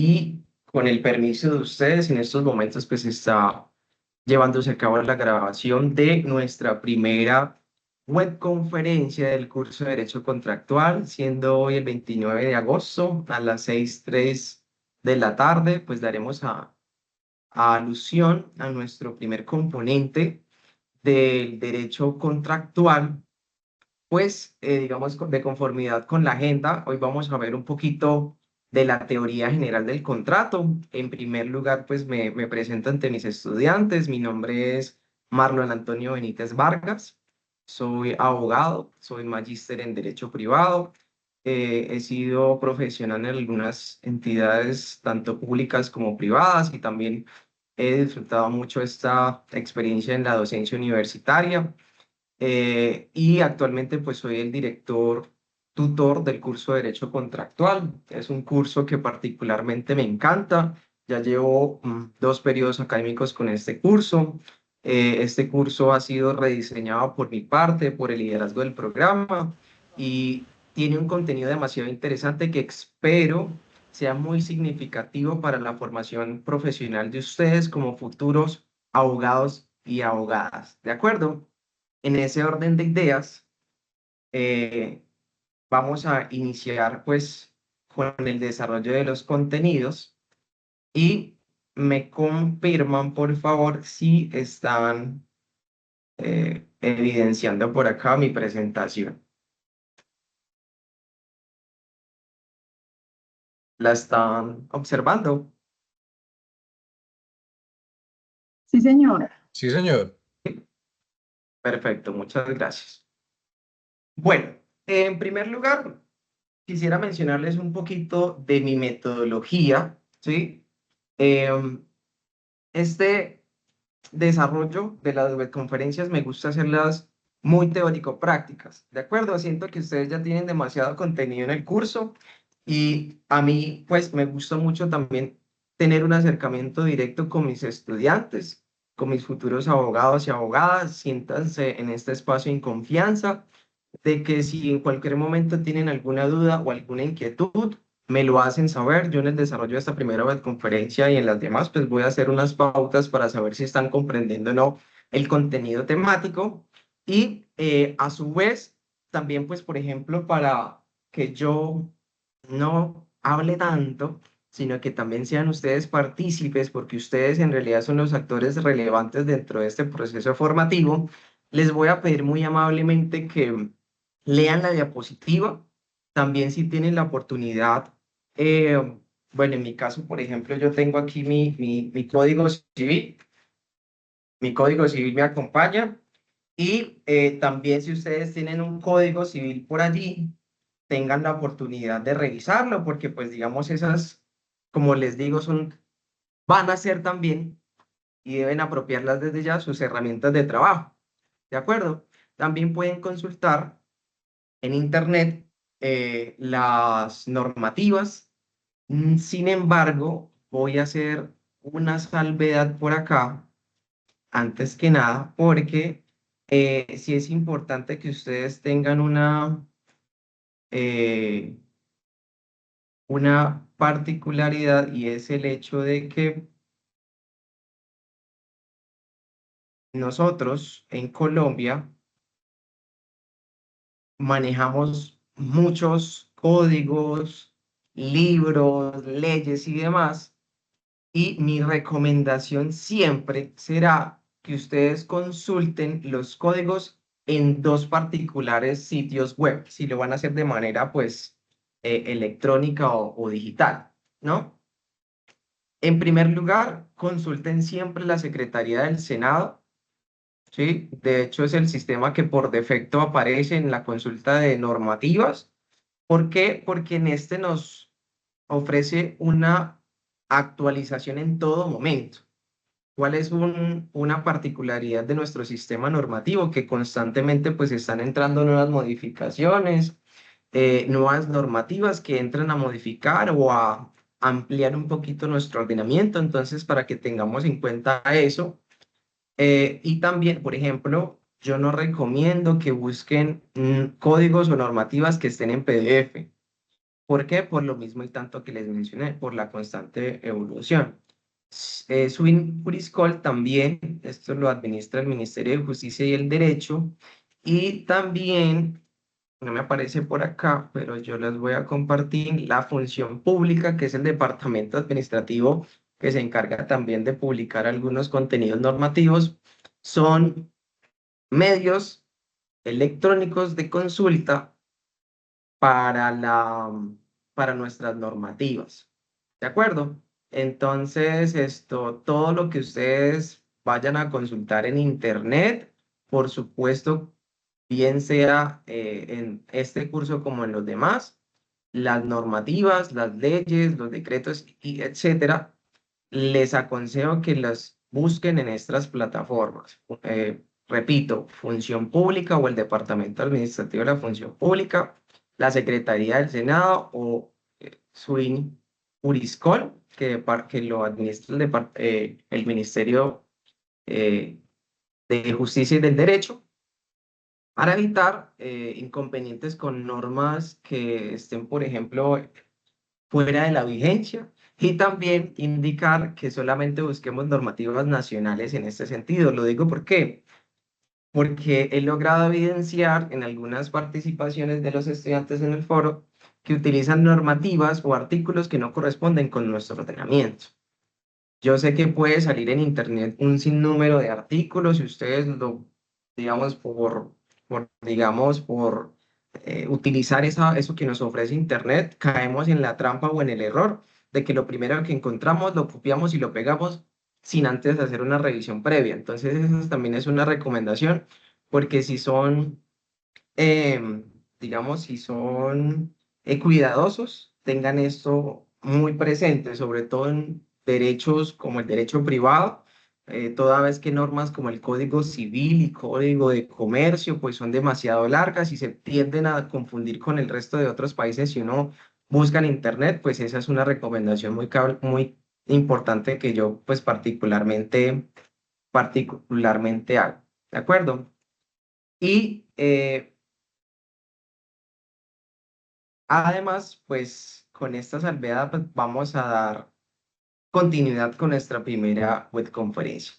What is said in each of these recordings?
y con el permiso de ustedes, en estos momentos pues está llevándose a cabo la grabación de nuestra primera webconferencia del curso de Derecho Contractual, siendo hoy el 29 de agosto a las 6:03 de la tarde, pues daremos a alusión a nuestro primer componente del derecho contractual, pues digamos de conformidad con la agenda, hoy vamos a ver un poquito de la teoría general del contrato. En primer lugar, pues me presento ante mis estudiantes. Mi nombre es Marlon Antonio Benítez Vargas. Soy abogado, soy magíster en Derecho Privado. He sido profesional en algunas entidades, tanto públicas como privadas, y también he disfrutado mucho esta experiencia en la docencia universitaria. Y actualmente pues soy el director tutor del curso de Derecho Contractual. Es un curso que particularmente me encanta. Ya llevo 2 periodos académicos con este curso. Este curso ha sido rediseñado por mi parte, por el liderazgo del programa, y tiene un contenido demasiado interesante que espero sea muy significativo para la formación profesional de ustedes como futuros abogados y abogadas. ¿De acuerdo? En ese orden de ideas, eh, vamos a iniciar pues con el desarrollo de los contenidos y me confirman por favor si están evidenciando por acá mi presentación. ¿La están observando? Sí, señora. Sí, señor. Perfecto, muchas gracias. Bueno, en primer lugar, quisiera mencionarles un poquito de mi metodología, ¿sí? Em, este desarrollo de las webconferencias me gusta hacerlas muy teórico-prácticas, ¿de acuerdo? Siento que ustedes ya tienen demasiado contenido en el curso y a mí pues me gusta mucho también tener un acercamiento directo con mis estudiantes, con mis futuros abogados y abogadas. Siéntanse en este espacio en confianza de que si en cualquier momento tienen alguna duda o alguna inquietud, me lo hacen saber. Yo en el desarrollo de esta primera webconferencia y en las demás, pues voy a hacer unas pautas para saber si están comprendiendo o no el contenido temático. Y a su vez, también, pues, por ejemplo, para que yo no hable tanto, sino que también sean ustedes partícipes, porque ustedes en realidad son los actores relevantes dentro de este proceso formativo, les voy a pedir muy amablemente que lean la diapositiva. También si tienen la oportunidad, bueno, en mi caso, por ejemplo, yo tengo aquí mi código civil. Mi código civil me acompaña y también si ustedes tienen un código civil por allí, tengan la oportunidad de revisarlo, porque pues digamos esas, como les digo, van a ser también y deben apropiarlas desde ya sus herramientas de trabajo. ¿De acuerdo? También pueden consultar en internet las normativas. Sin embargo, voy a hacer una salvedad por acá, antes que nada, porque sí es importante que ustedes tengan eh, una particularidad, y es el hecho de que nosotros en Colombia manejamos muchos códigos, libros, leyes y demás. Y mi recomendación siempre será que ustedes consulten los códigos en 2 particulares sitios web, si lo van a hacer de manera, pues, electrónica o digital, ¿no? En primer lugar, consulten siempre la Secretaría del Senado, ¿sí? De hecho, es el sistema que por defecto aparece en la consulta de normativas. ¿Por qué? Porque en este nos ofrece una actualización en todo momento. ¿Cuál es una particularidad de nuestro sistema normativo? Que constantemente pues están entrando nuevas modificaciones, nuevas normativas que entran a modificar o a ampliar un poquito nuestro ordenamiento. Entonces, para que tengamos en cuenta eso. Y también, por ejemplo, yo no recomiendo que busquen códigos o normativas que estén en PDF. ¿Por qué? Por lo mismo y tanto que les mencioné, por la constante evolución. Swin Juriscol también, esto lo administra el Ministerio de Justicia y el Derecho, y también, no me aparece por acá, pero yo les voy a compartir la función pública, que es el departamento administrativo que se encarga también de publicar algunos contenidos normativos, son medios electrónicos de consulta para para nuestras normativas. ¿De acuerdo? Entonces, todo lo que ustedes vayan a consultar en Internet, por supuesto, bien sea en este curso como en los demás, las normativas, las leyes, los decretos, y etcétera, les aconsejo que las busquen en estas plataformas. Repito, Función Pública o el Departamento Administrativo de la Función Pública, la Secretaría del Senado o SWIN Juriscol, que lo administra el Ministerio eh, de Justicia y del Derecho, para evitar inconvenientes con normas que estén, por ejemplo, fuera de la vigencia, y también indicar que solamente busquemos normativas nacionales en este sentido. Lo digo porque he logrado evidenciar en algunas participaciones de los estudiantes en el foro que utilizan normativas o artículos que no corresponden con nuestro ordenamiento. Yo sé que puede salir en internet un sinnúmero de artículos y ustedes digamos, por utilizar eso que nos ofrece internet, caemos en la trampa o en el error de que lo primero que encontramos lo copiamos y lo pegamos sin antes hacer una revisión previa. Entonces, eso también es una recomendación, porque si son digamos, si son cuidadosos, tengan esto muy presente, sobre todo en derechos como el derecho privado, toda vez que normas como el Código Civil y Código de Comercio, pues son demasiado largas y se tienden a confundir con el resto de otros países. Si uno busca en Internet, pues esa es una recomendación muy importante que yo, pues particularmente hago. ¿De acuerdo? Y además, pues con esta salvedad pues, vamos a dar continuidad con nuestra primera webconferencia.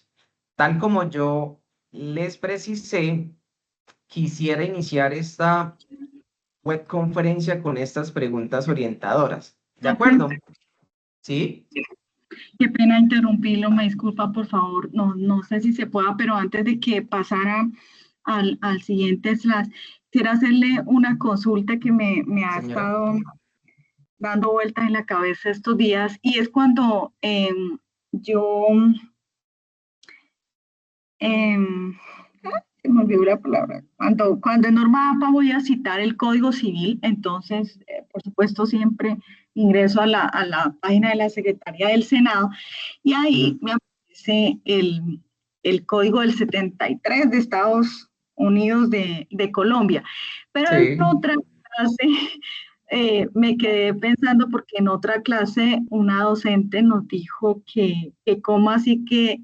Tal como yo les precisé, quisiera iniciar esta webconferencia con estas preguntas orientadoras. ¿De acuerdo? ¿Sí? Qué pena interrumpirlo, me disculpa, por favor. No, no sé si se pueda, pero antes de que pasara al siguiente slide, quisiera hacerle una consulta que me ha Señora. estado dando vueltas en la cabeza estos días, y es cuando yo, em, se me olvidó la palabra, cuando en norma APA voy a citar el Código Civil, entonces, por supuesto, siempre ingreso a la página de la Secretaría del Senado, y ahí me aparece el Código del 73 de Estados Unidos de Colombia. Pero en Sí. otra clase me quedé pensando, porque en otra clase una docente nos dijo que cómo así que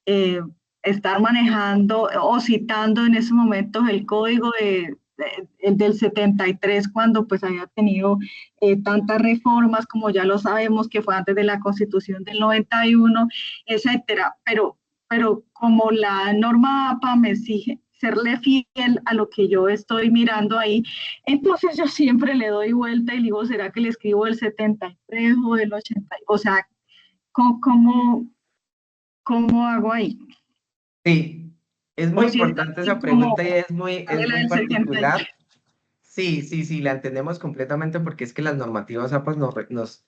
eh, estar manejando o citando en esos momentos el código el del 73, cuando pues había tenido tantas reformas, como ya lo sabemos, que fue antes de la Constitución del 91, etcétera. Pero como la norma APA me exige serle fiel a lo que yo estoy mirando ahí, entonces yo siempre le doy vuelta y digo, ¿será que le escribo el 73 o el 80? O sea, ¿cómo, cómo hago ahí? Sí, es muy O si está importante bien esa como pregunta y sale es la muy del 73. particular. Sí, sí, sí, la entendemos completamente porque es que las normativas APAS nos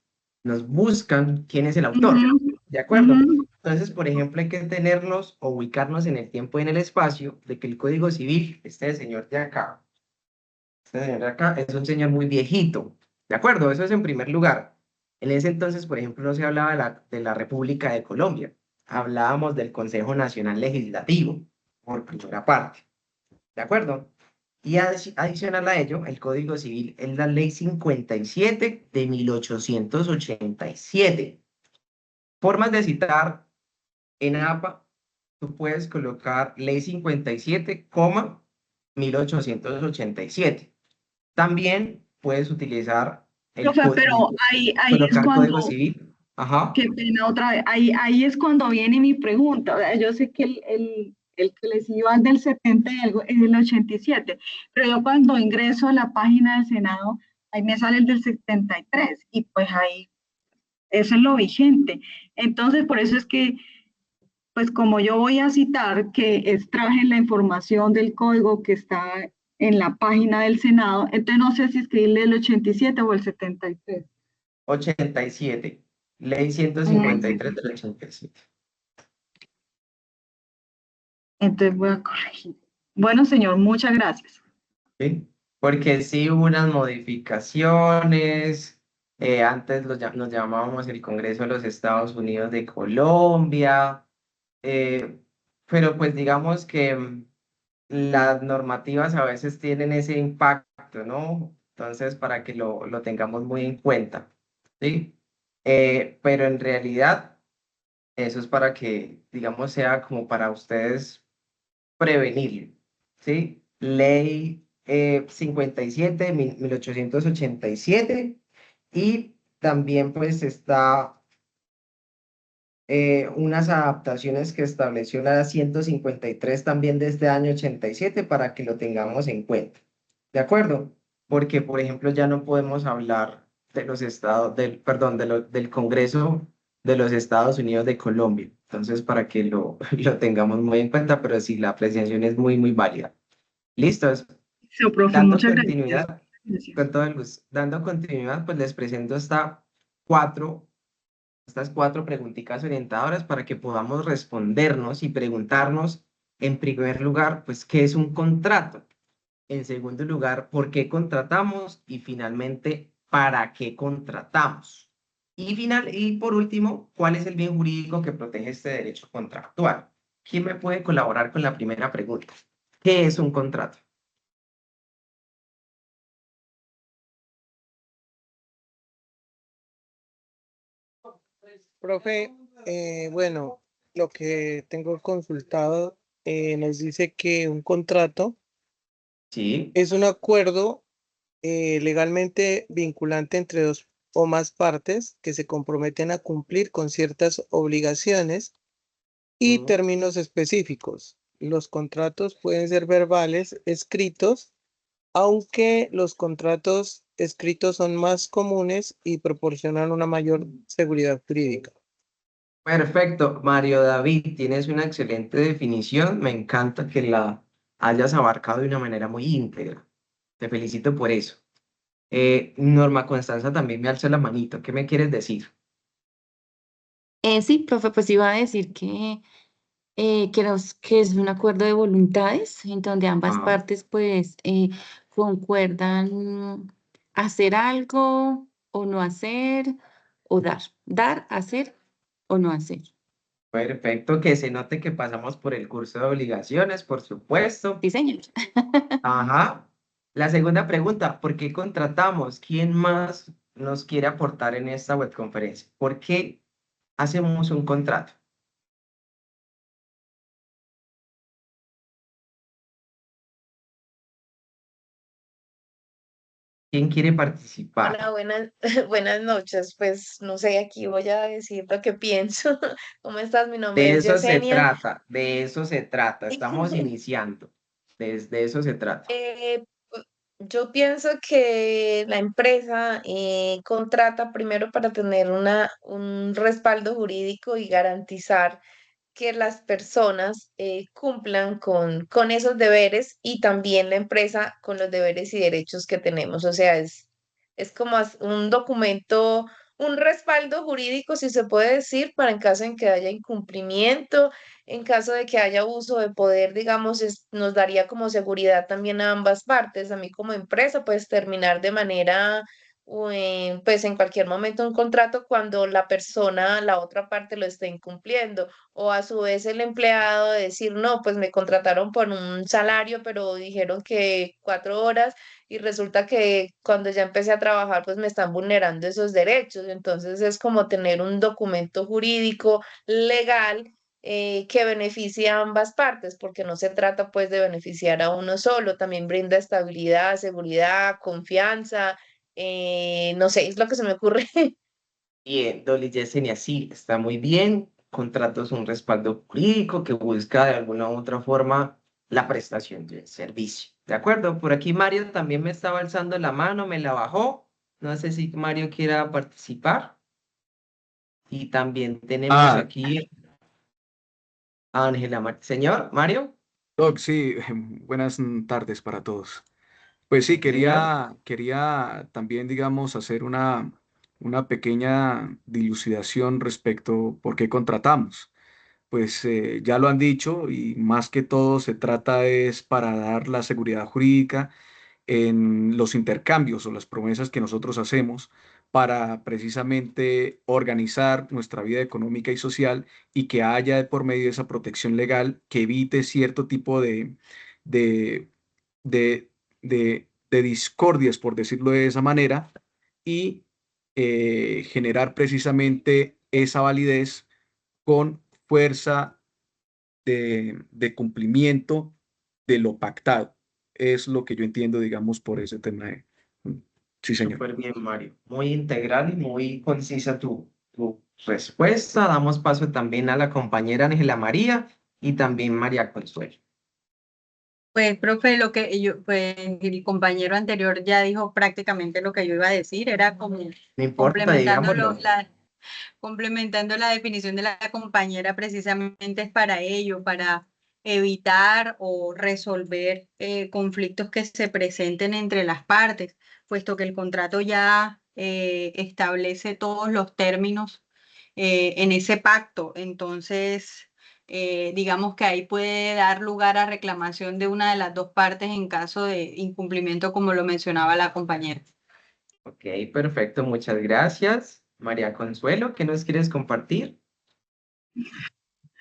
buscan quién es el autor, Ujú, ¿de acuerdo? ujú. Entonces, por ejemplo, hay que tenerlos o ubicarnos en el tiempo y en el espacio de que el Código Civil, este señor de acá es un señor muy viejito, ¿de acuerdo? Eso es en primer lugar. En ese entonces, por ejemplo, no se hablaba de de la República de Colombia, hablábamos del Consejo Nacional Legislativo, por primera parte. ¿De acuerdo? Y adicional a ello, el Código Civil es la Ley 57 de 1887. Formas de citar en APA, tú puedes colocar Ley 57, 1887. También puedes utilizar el Profe, pero ahí es colocar código cuando, civil. Ajá. qué pena otra vez, ahí es cuando viene mi pregunta. O sea, yo sé que el que les iba del 70 y algo es el 87, pero yo cuando ingreso a la página del Senado, ahí me sale el del 73 y pues ahí eso es lo vigente. Entonces, por eso es que, pues como yo voy a citar que extraje la información del código que está en la página del Senado, entonces no sé si escribirle el 87 o el 73. 87. Ley Mm, 153 del 87. Entonces voy a corregir. Bueno, señor, muchas gracias. ¿Sí? Porque sí hubo unas modificaciones. Antes nos llamábamos el Congreso de los Estados Unidos de Colombia. eh, pero pues digamos que las normativas a veces tienen ese impacto, ¿no? Entonces, para que lo tengamos muy en cuenta, ¿sí? Pero en realidad, eso es para que, digamos, sea como para ustedes prevenir, ¿sí? Ley 57 de 1887 y también pues está unas adaptaciones que estableció la 153 también de este año 87 para que lo tengamos en cuenta. ¿De acuerdo? Porque, por ejemplo, ya no podemos hablar de los estados, perdón, del Congreso de los Estados Unidos de Colombia. Entonces, para que lo tengamos muy en cuenta, pero sí, la apreciación es muy, muy válida. ¿Listos? Sí, profe, Dando muchas gracias. continuidad, Gracias. con todo el gusto. Dando continuidad, pues les presento cuatro estas cuatro preguntitas orientadoras para que podamos respondernos y preguntarnos, en primer lugar, pues, ¿qué es un contrato? En segundo lugar, ¿por qué contratamos? Y finalmente, ¿para qué contratamos? Y por último, ¿cuál es el bien jurídico que protege este derecho contractual? ¿Quién me puede colaborar con la primera pregunta? ¿Qué es un contrato? Profe, bueno, lo que tengo consultado nos dice que un contrato Sí, es un acuerdo legalmente vinculante entre dos o más partes que se comprometen a cumplir con ciertas obligaciones y mm, términos específicos. Los contratos pueden ser verbales, escritos, aunque los contratos escritos son más comunes y proporcionan una mayor seguridad jurídica. perfecto, Mario David, tienes una excelente definición. Me encanta que la hayas abarcado de una manera muy íntegra. Te felicito por eso. Norma Constanza también me alza la manito. ¿Qué me quieres decir? Sí, profe, pues iba a decir que es un acuerdo de voluntades en donde ambas Ah, partes pues concuerdan hacer algo o no hacer o dar, hacer o no hacer. perfecto, que se note que pasamos por el curso de obligaciones, por supuesto. Sí, señor. Ajá. La segunda pregunta, ¿por qué contratamos? ¿Quién más nos quiere aportar en esta webconferencia? ¿Por qué hacemos un contrato? ¿Quién quiere Hola, participar? buenas, buenas noches. Pues no sé, aquí voy a decir lo que pienso. ¿Cómo estás? Mi nombre De es eso se Yesenia. trata, de eso se trata. Estamos iniciando. Desde eso se trata. Yo pienso que la empresa contrata primero para tener un respaldo jurídico y garantizar que las personas cumplan con esos deberes y también la empresa con los deberes y derechos que tenemos. O sea, es como un documento, un respaldo jurídico, si se puede decir, para en caso en que haya incumplimiento, en caso de que haya abuso de poder, digamos, nos daría como seguridad también a ambas partes. A mí como empresa, pues terminar de manera pues en cualquier momento un contrato cuando la persona, la otra parte lo esté incumpliendo o a su vez el empleado decir, no, pues me contrataron por un salario, pero dijeron que 4 horas y resulta que cuando ya empecé a trabajar, pues me están vulnerando esos derechos. Entonces es como tener un documento jurídico legal que beneficie a ambas partes, porque no se trata pues de beneficiar a uno solo, también brinda estabilidad, seguridad, confianza. No sé, es lo que se me ocurre. Bien, Dolly Yesenia, sí, está muy bien. Contrato es un respaldo jurídico que busca de alguna u otra forma la prestación del servicio. ¿De acuerdo? Por aquí Mario también me estaba alzando la mano, me la bajó. No sé si Mario quiera participar. Y también tenemos Ah, aquí a Ángela. Señor, Mario. Doc, sí, buenas tardes para todos. Pues sí, Sí, señor. quería también, digamos, hacer una pequeña dilucidación respecto por qué contratamos. Pues ya lo han dicho y más que todo se trata es para dar la seguridad jurídica en los intercambios o las promesas que nosotros hacemos para precisamente organizar nuestra vida económica y social y que haya de por medio esa protección legal que evite cierto tipo de, de discordias, por decirlo de esa manera, y generar precisamente esa validez con fuerza de cumplimiento de lo pactado. Es lo que yo entiendo, digamos, por ese tema de... Sí, señor. Súper bien, Mario. Muy integral y muy concisa tu respuesta. Damos paso también a la compañera Ángela María y también María Consuelo. Pues, profe, lo que yo, pues el compañero anterior ya dijo prácticamente lo que yo iba a decir, era como No importa, complementando digámoslo. complementando la definición de la compañera, precisamente es para ello, para evitar o resolver conflictos que se presenten entre las partes, puesto que el contrato ya establece todos los términos en ese pacto. Entonces, digamos que ahí puede dar lugar a reclamación de una de las dos partes en caso de incumplimiento, como lo mencionaba la compañera. Ok, perfecto. Muchas gracias. María Consuelo, ¿qué nos quieres compartir?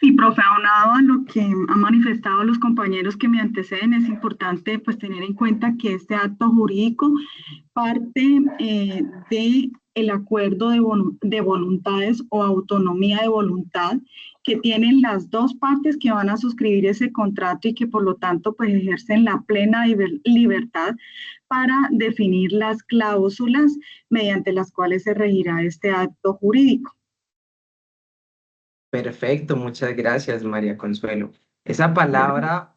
Sí, profe, aunado a lo que han manifestado los compañeros que me anteceden, es importante pues tener en cuenta que este acto jurídico parte de el acuerdo de voluntades o autonomía de voluntad que tienen las dos partes que van a suscribir ese contrato y que por lo tanto pues ejercen la plena libertad para definir las cláusulas mediante las cuales se regirá este acto jurídico. Perfecto, muchas gracias, María Consuelo. Esa palabra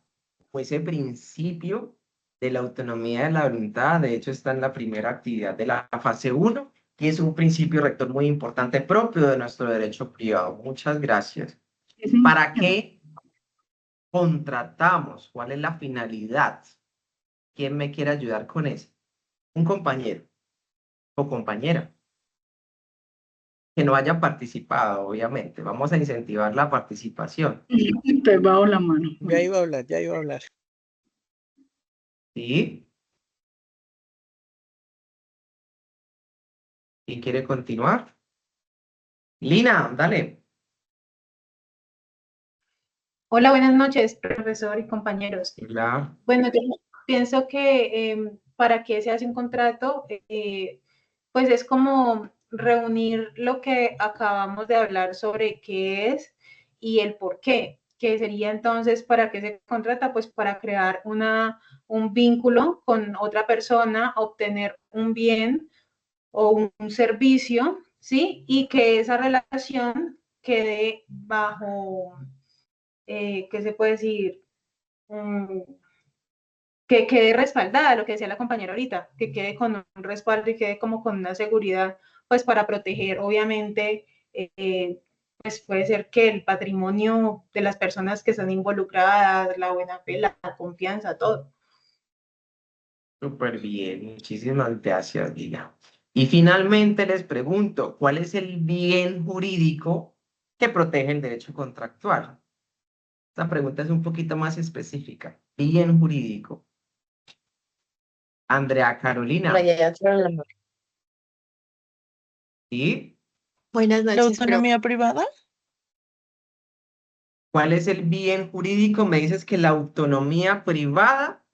o ese principio de la autonomía de la voluntad, de hecho, está en la primera actividad de la fase uno y es un principio rector muy importante propio de nuestro derecho privado. Muchas gracias. Sí, señor. ¿Para qué contratamos? ¿Cuál es la finalidad? ¿Quién me quiere ayudar con eso? Un compañero o compañera que no haya participado, obviamente. Vamos a incentivar la participación. Te bajo la mano. Ya iba a hablar, ya iba a hablar. ¿Sí? ¿Y quiere continuar? Lina, dale. Hola, buenas noches, profesor y compañeros. Hola. Bueno, yo pienso que para que se hace un contrato, pues es como reunir lo que acabamos de hablar sobre qué es y el por qué, que sería entonces para qué se contrata, pues para crear un vínculo con otra persona, obtener un bien o un servicio, ¿sí? Y que esa relación quede bajo, ¿qué se puede decir? Mm, que quede respaldada, lo que decía la compañera ahorita, que quede con un respaldo y quede como con una seguridad, pues para proteger, obviamente, pues puede ser que el patrimonio de las personas que están involucradas, la buena fe, la confianza, todo. Súper bien. Muchísimas gracias, Lina. Y finalmente les pregunto, ¿cuál es el bien jurídico que protege el derecho contractual? Esta pregunta es un poquito más específica. Bien jurídico. Andrea Carolina. Vaya, la mano. ¿Sí? Buenas ¿La noches, profe. autonomía privada? ¿Cuál es el bien jurídico? Me dices que la autonomía privada.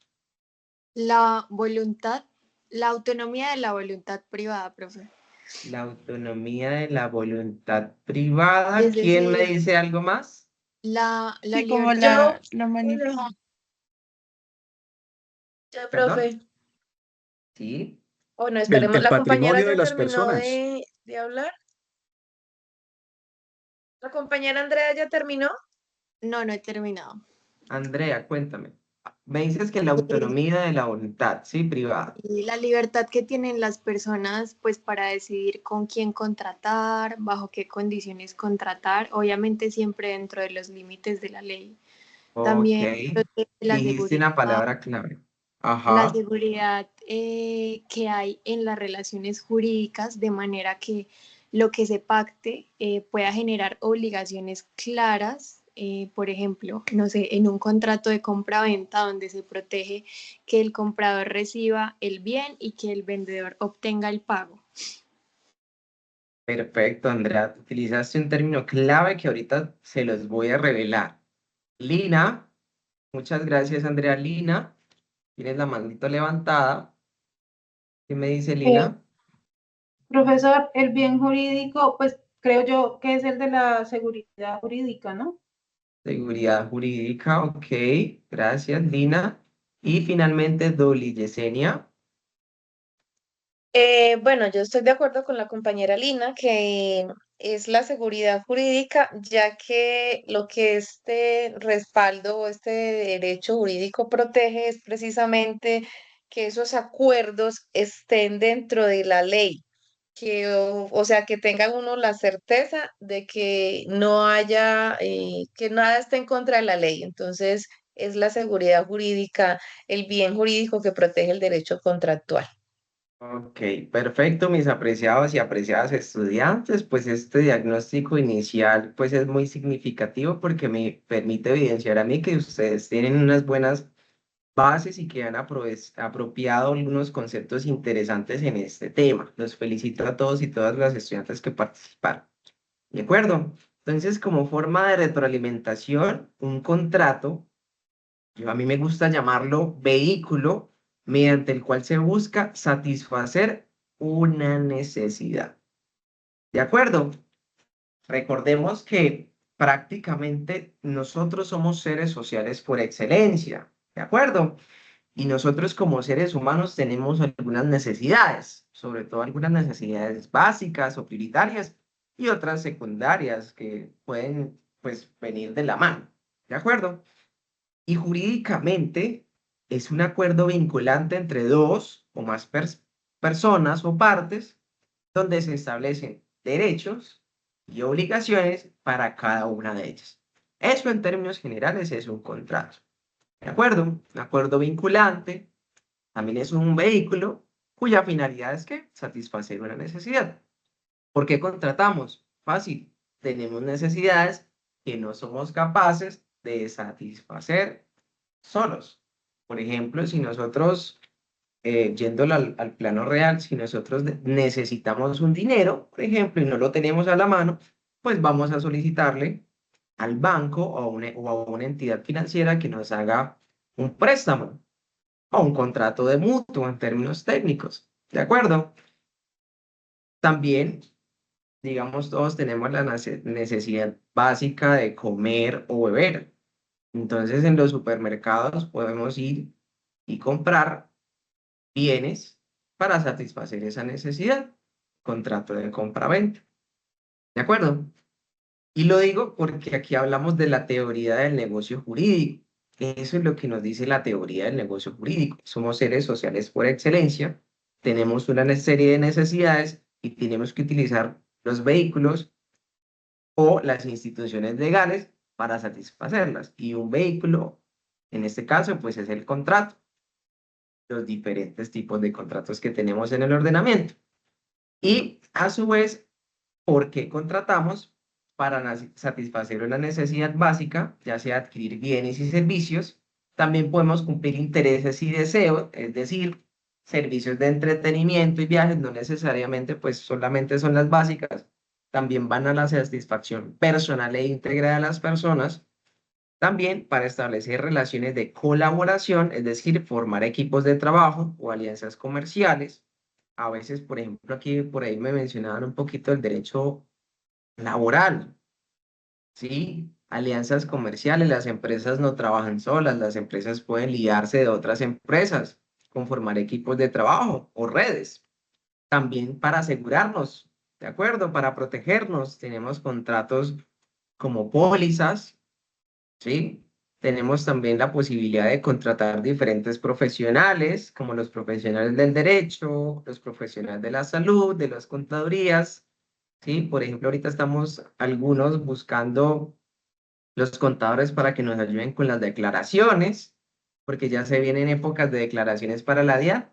La voluntad, la autonomía de la voluntad privada, profe. La autonomía de la voluntad privada. Es ¿Quién me decir, dice algo más? la Sí, como libertad. la manifestación. Ya, ¿Perdón? profe. Sí. no, esperemos, El la compañera patrimonio de ya las terminó personas. de hablar. ¿La compañera Andrea ya terminó? No, no he terminado. Andrea, cuéntame. Me dices que la Eh, autonomía de la voluntad, sí, privada. y la libertad que tienen las personas, pues, para decidir con quién contratar, bajo qué condiciones contratar, obviamente siempre dentro de los límites de la ley. Ok. También protege Dijiste una palabra clave. la Ajá. seguridad que hay en las relaciones jurídicas, de manera que lo que se pacte pueda generar obligaciones claras, por ejemplo, no sé, en un contrato de compra-venta donde se protege que el comprador reciba el bien y que el vendedor obtenga el pago. Perfecto, Andrea. Utilizaste un término clave que ahorita se los voy a revelar. Lina, muchas gracias, Andrea. Lina, tienes la manito levantada. ¿Qué me dice Eh, Lina? Profesor, el bien jurídico, pues creo yo que es el de la seguridad jurídica, ¿no? Seguridad jurídica, ok. Gracias, Lina. Y finalmente, Dolly Yesenia. Bueno, yo estoy de acuerdo con la compañera Lina que es la seguridad jurídica, ya que lo que este respaldo o este derecho jurídico protege es precisamente que esos acuerdos estén dentro de la ley, que, o sea, que tengan uno la certeza de que no haya, que nada esté en contra de la ley. Entonces, es la seguridad jurídica, el bien jurídico que protege el derecho contractual. Ok, perfecto, mis apreciados y apreciadas estudiantes. Pues este diagnóstico inicial pues es muy significativo porque me permite evidenciar a mí que ustedes tienen unas buenas bases y que han apropiado algunos conceptos interesantes en este tema. Los felicito a todos y todas las estudiantes que participaron. ¿De acuerdo? Entonces, como forma de retroalimentación, un contrato, a mí me gusta llamarlo vehículo, mediante el cual se busca satisfacer una necesidad. ¿De acuerdo? Recordemos que prácticamente nosotros somos seres sociales por excelencia. ¿De acuerdo? Y nosotros como seres humanos tenemos algunas necesidades, sobre todo algunas necesidades básicas o prioritarias y otras secundarias que pueden pues venir de la mano. ¿De acuerdo? Y jurídicamente es un acuerdo vinculante entre dos o más personas o partes donde se establecen derechos y obligaciones para cada una de ellas. Eso en términos generales es un contrato. ¿De acuerdo? Un acuerdo vinculante también es un vehículo cuya finalidad es que satisfacer una necesidad. ¿Por qué contratamos? Fácil. Tenemos necesidades que no somos capaces de satisfacer solos. Por ejemplo, si nosotros, yéndolo al plano real, si nosotros necesitamos un dinero, por ejemplo, y no lo tenemos a la mano, pues vamos a solicitarle al banco o a una entidad financiera que nos haga un préstamo o un contrato de mutuo en términos técnicos. ¿De acuerdo? También, digamos, todos tenemos la necesidad básica de comer o beber. Entonces, en los supermercados podemos ir y comprar bienes para satisfacer esa necesidad. Contrato de compra-venta. ¿De acuerdo? Y lo digo porque aquí hablamos de la teoría del negocio jurídico. Eso es lo que nos dice la teoría del negocio jurídico. Somos seres sociales por excelencia, tenemos una serie de necesidades y tenemos que utilizar los vehículos o las instituciones legales para satisfacerlas. Y un vehículo, en este caso, pues es el contrato, los diferentes tipos de contratos que tenemos en el ordenamiento. Y a su vez, ¿por qué contratamos? Para satisfacer una necesidad básica, ya sea adquirir bienes y servicios. También podemos cumplir intereses y deseos, es decir, servicios de entretenimiento y viajes, no necesariamente pues solamente son las básicas, también van a la satisfacción personal e íntegra de las personas. También para establecer relaciones de colaboración, es decir, formar equipos de trabajo o alianzas comerciales. A veces, por ejemplo, aquí por ahí me mencionaban un poquito el derecho laboral, ¿sí? Alianzas comerciales, las empresas no trabajan solas, las empresas pueden liarse de otras empresas, conformar equipos de trabajo o redes. también para asegurarnos, ¿de acuerdo? Para protegernos, tenemos contratos como pólizas, ¿sí? Tenemos también la posibilidad de contratar diferentes profesionales, como los profesionales del derecho, los profesionales de la salud, de las contadurías, ¿sí? Por ejemplo, ahorita estamos algunos buscando los contadores para que nos ayuden con las declaraciones, porque ya se vienen épocas de declaraciones para la DIAN.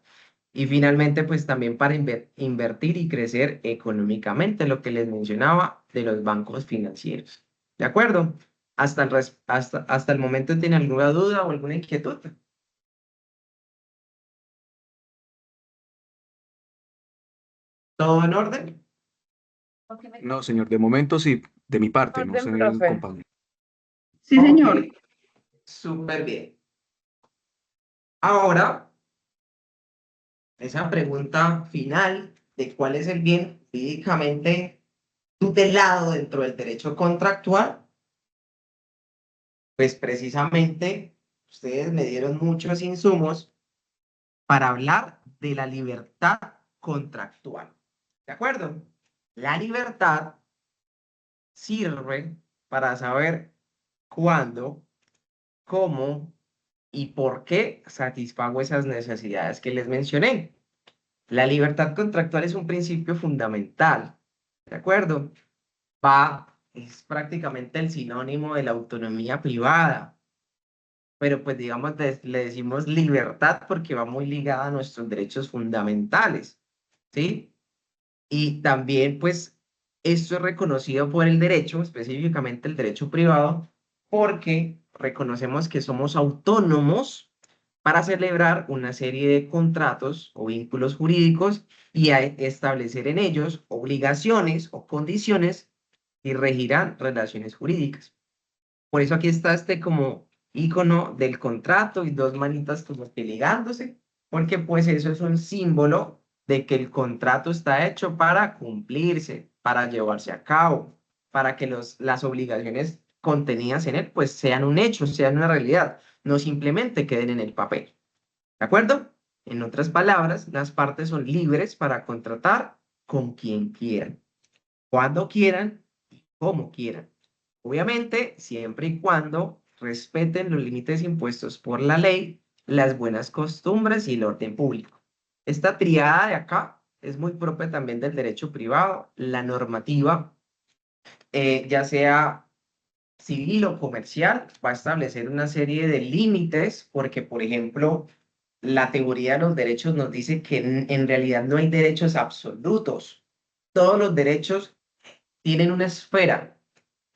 Y finalmente, pues también para invertir y crecer económicamente, lo que les mencionaba de los bancos financieros. ¿De acuerdo? Hasta el momento, ¿tiene alguna duda o alguna inquietud? ¿Todo en orden? No, señor, de momento sí, de mi parte, no sé, Orden, profe. compañero. Sí, señor. Ok, súper bien. Ahora, esa pregunta final de cuál es el bien jurídicamente tutelado dentro del derecho contractual, pues precisamente ustedes me dieron muchos insumos para hablar de la libertad contractual. ¿De acuerdo? La libertad sirve para saber cuándo, cómo y por qué satisfago esas necesidades que les mencioné. La libertad contractual es un principio fundamental, ¿de acuerdo? Es prácticamente el sinónimo de la autonomía privada, pero pues digamos, le decimos libertad porque va muy ligada a nuestros derechos fundamentales, ¿sí? Y también pues esto es reconocido por el derecho, específicamente el derecho privado, porque reconocemos que somos autónomos para celebrar una serie de contratos o vínculos jurídicos y establecer en ellos obligaciones o condiciones y regirán relaciones jurídicas. Por eso aquí está este como icono del contrato y dos manitas como que ligándose, porque pues eso es un símbolo de que el contrato está hecho para cumplirse, para llevarse a cabo, para que las obligaciones contenidas en él pues sean un hecho, sean una realidad, no simplemente queden en el papel. ¿De acuerdo? En otras palabras, las partes son libres para contratar con quien quieran, cuando quieran y como quieran. Obviamente, siempre y cuando respeten los límites impuestos por la ley, las buenas costumbres y el orden público. Esta triada de acá es muy propia también del derecho privado, la normativa, ya sea civil o comercial, va a establecer una serie de límites porque, por ejemplo, la teoría de los derechos nos dice que en realidad no hay derechos absolutos. Todos los derechos tienen una esfera,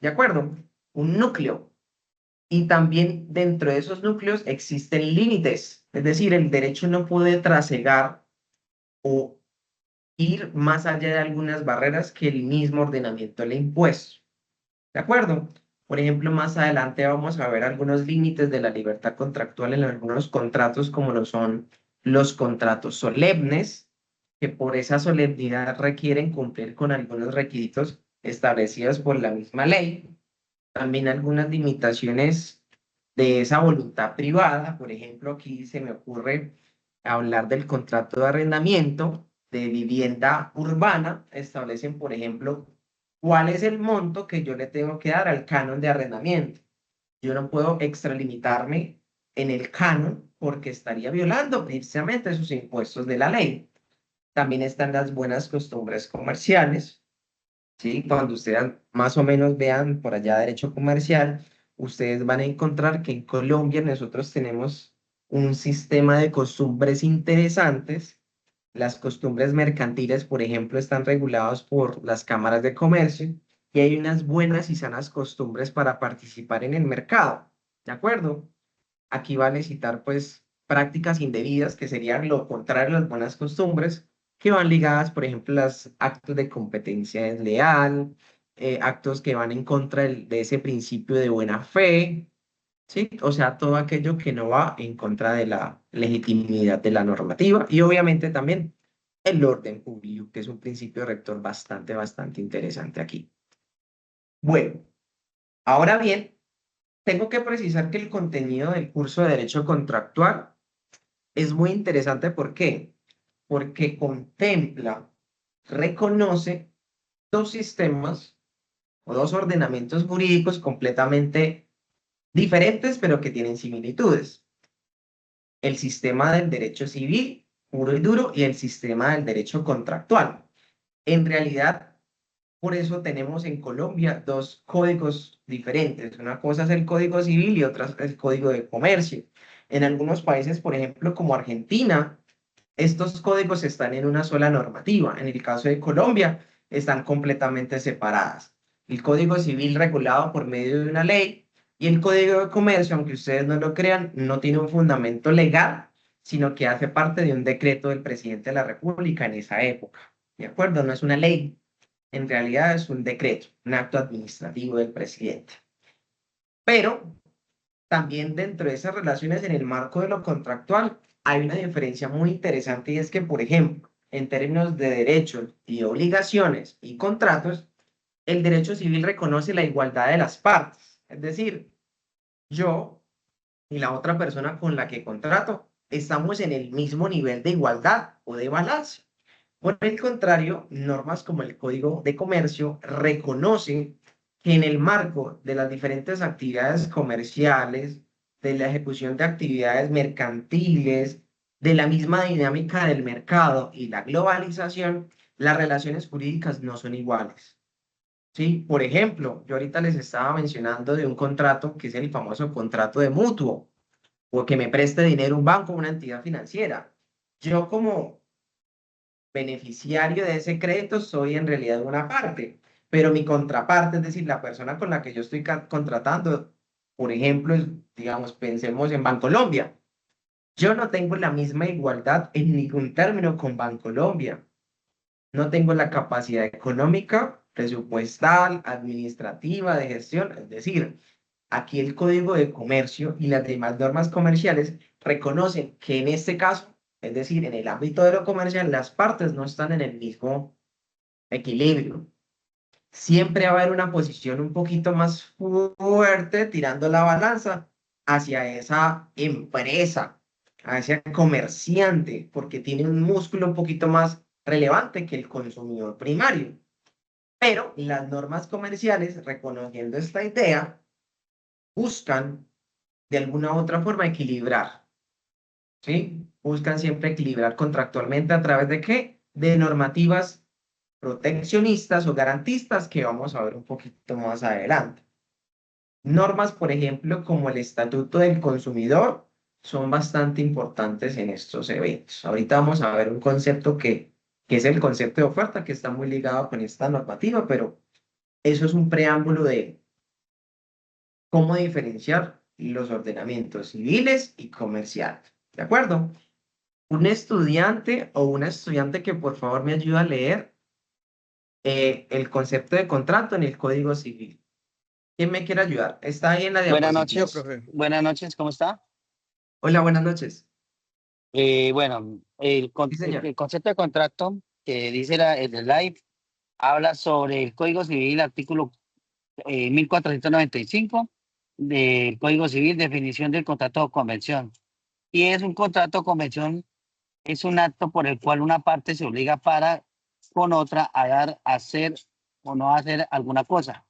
¿de acuerdo? Un núcleo. Y también dentro de esos núcleos existen límites. Es decir, el derecho no puede trasegar o ir más allá de algunas barreras que el mismo ordenamiento le ha impuesto. ¿De acuerdo? Por ejemplo, más adelante vamos a ver algunos límites de la libertad contractual en algunos contratos, como lo son los contratos solemnes, que por esa solemnidad requieren cumplir con algunos requisitos establecidos por la misma ley. También algunas limitaciones de esa voluntad privada. Por ejemplo, aquí se me ocurre hablar del contrato de arrendamiento de vivienda urbana. Establecen, por ejemplo, cuál es el monto que yo le tengo que dar al canon de arrendamiento. Yo no puedo extralimitarme en el canon porque estaría violando precisamente esos impuestos de la ley. También están las buenas costumbres comerciales, ¿sí? Cuando ustedes más o menos vean por allá derecho comercial, ustedes van a encontrar que en Colombia nosotros tenemos un sistema de costumbres interesantes. Las costumbres mercantiles, por ejemplo, están reguladas por las cámaras de comercio y hay unas buenas y sanas costumbres para participar en el mercado, ¿de acuerdo? Aquí vale citar pues prácticas indebidas que serían lo contrario a las buenas costumbres, que van ligadas, por ejemplo, a los actos de competencia desleal, actos que van en contra de ese principio de buena fe, ¿sí? O sea, todo aquello que no va en contra de la legitimidad de la normativa y obviamente también el orden público, que es un principio rector bastante interesante aquí. Bueno, ahora bien, tengo que precisar que el contenido del curso de Derecho Contractual es muy interesante. ¿Por qué? Porque contempla reconoce dos sistemas o dos ordenamientos jurídicos completamente diferentes, pero que tienen similitudes. El sistema del derecho civil, puro y duro, y el sistema del derecho contractual. En realidad, por eso tenemos en Colombia dos códigos diferentes. Una cosa es el Código Civil y otra es el Código de Comercio. En algunos países, por ejemplo, como Argentina, estos códigos están en una sola normativa. En el caso de Colombia, están completamente separadas. El Código Civil regulado por medio de una ley y el Código de Comercio, aunque ustedes no lo crean, no tiene un fundamento legal, sino que hace parte de un decreto del presidente de la República en esa época. ¿De acuerdo? No es una ley. En realidad es un decreto, un acto administrativo del presidente. Pero también dentro de esas relaciones en el marco de lo contractual hay una diferencia muy interesante y es que, por ejemplo, en términos de derechos y obligaciones y contratos, el derecho civil reconoce la igualdad de las partes. Es decir, yo y la otra persona con la que contrato estamos en el mismo nivel de igualdad o de balance. Por el contrario, normas como el Código de Comercio reconocen que en el marco de las diferentes actividades comerciales, de la ejecución de actividades mercantiles, de la misma dinámica del mercado y la globalización, las relaciones jurídicas no son iguales. ¿Sí? Por ejemplo, yo ahorita les estaba mencionando de un contrato que es el famoso contrato de mutuo, o que me preste dinero un banco o una entidad financiera. Yo como beneficiario de ese crédito soy en realidad una parte, pero mi contraparte, es decir, la persona con la que yo estoy contratando, por ejemplo, digamos, pensemos en Bancolombia. Yo no tengo la misma igualdad en ningún término con Bancolombia. No tengo la capacidad económica, presupuestal, administrativa, de gestión. Es decir, aquí el Código de Comercio y las demás normas comerciales reconocen que en este caso, es decir, en el ámbito de lo comercial, las partes no están en el mismo equilibrio. Siempre va a haber una posición un poquito más fuerte tirando la balanza hacia esa empresa, hacia ese comerciante, porque tiene un músculo un poquito más relevante que el consumidor primario. Pero las normas comerciales, reconociendo esta idea, buscan de alguna u otra forma equilibrar, ¿sí? Buscan siempre equilibrar contractualmente a través de ¿qué? De normativas proteccionistas o garantistas que vamos a ver un poquito más adelante. Normas, por ejemplo, como el Estatuto del Consumidor, son bastante importantes en estos eventos. Ahorita vamos a ver un concepto que es el concepto de oferta, que está muy ligado con esta normativa, pero eso es un preámbulo de cómo diferenciar los ordenamientos civiles y comerciales. ¿De acuerdo? Un estudiante o una estudiante que por favor me ayude a leer el concepto de contrato en el Código Civil. ¿Quién me quiere ayudar? Está ahí en la Buenas diapositiva. noches, buenas noches, ¿cómo está? Hola, buenas noches. Bueno, Sí, señor. el concepto de contrato que dice el de LIFE habla sobre el Código Civil, artículo 1495 del Código Civil, definición del contrato o convención. Y es un contrato o convención, es un acto por el cual una parte se obliga para con otra a dar, hacer o no hacer alguna cosa.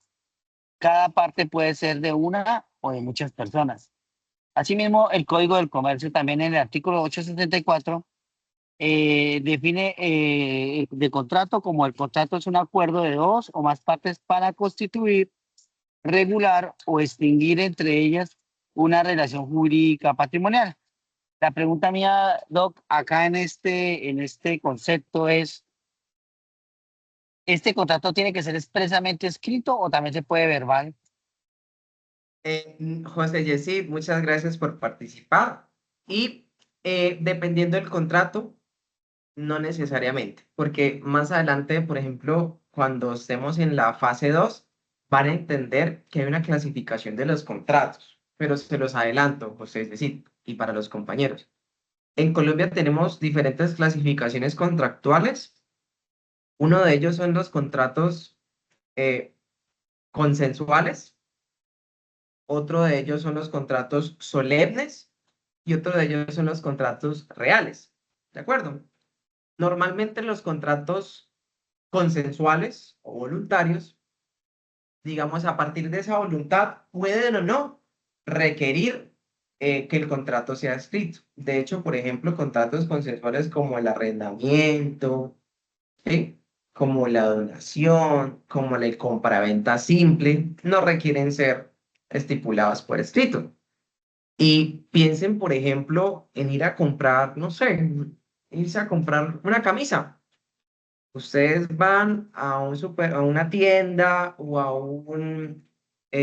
Cada parte puede ser de una o de muchas personas. Asimismo, el Código del Comercio también en el artículo 874 define de contrato como el contrato es un acuerdo de dos o más partes para constituir, regular o extinguir entre ellas una relación jurídica patrimonial. La pregunta mía, Doc, acá en este concepto es, ¿este contrato tiene que ser expresamente escrito o también se puede verbal? José Yesí, muchas gracias por participar. Y dependiendo del contrato, no necesariamente, porque más adelante, por ejemplo, cuando estemos en la fase 2, van a entender que hay una clasificación de los contratos, pero se los adelanto, José Yesí, y para los compañeros. En Colombia tenemos diferentes clasificaciones contractuales. Uno de ellos son los contratos consensuales. Otro de ellos son los contratos solemnes y otro de ellos son los contratos reales. ¿De acuerdo? Normalmente los contratos consensuales o voluntarios, digamos, a partir de esa voluntad, pueden o no requerir que el contrato sea escrito. De hecho, por ejemplo, contratos consensuales como el arrendamiento, ¿sí? Como la donación, como la compraventa simple, no requieren ser estipulados por escrito. Y piensen, por ejemplo, en ir a comprar, no sé, irse a comprar una camisa. Ustedes van a a una tienda o a un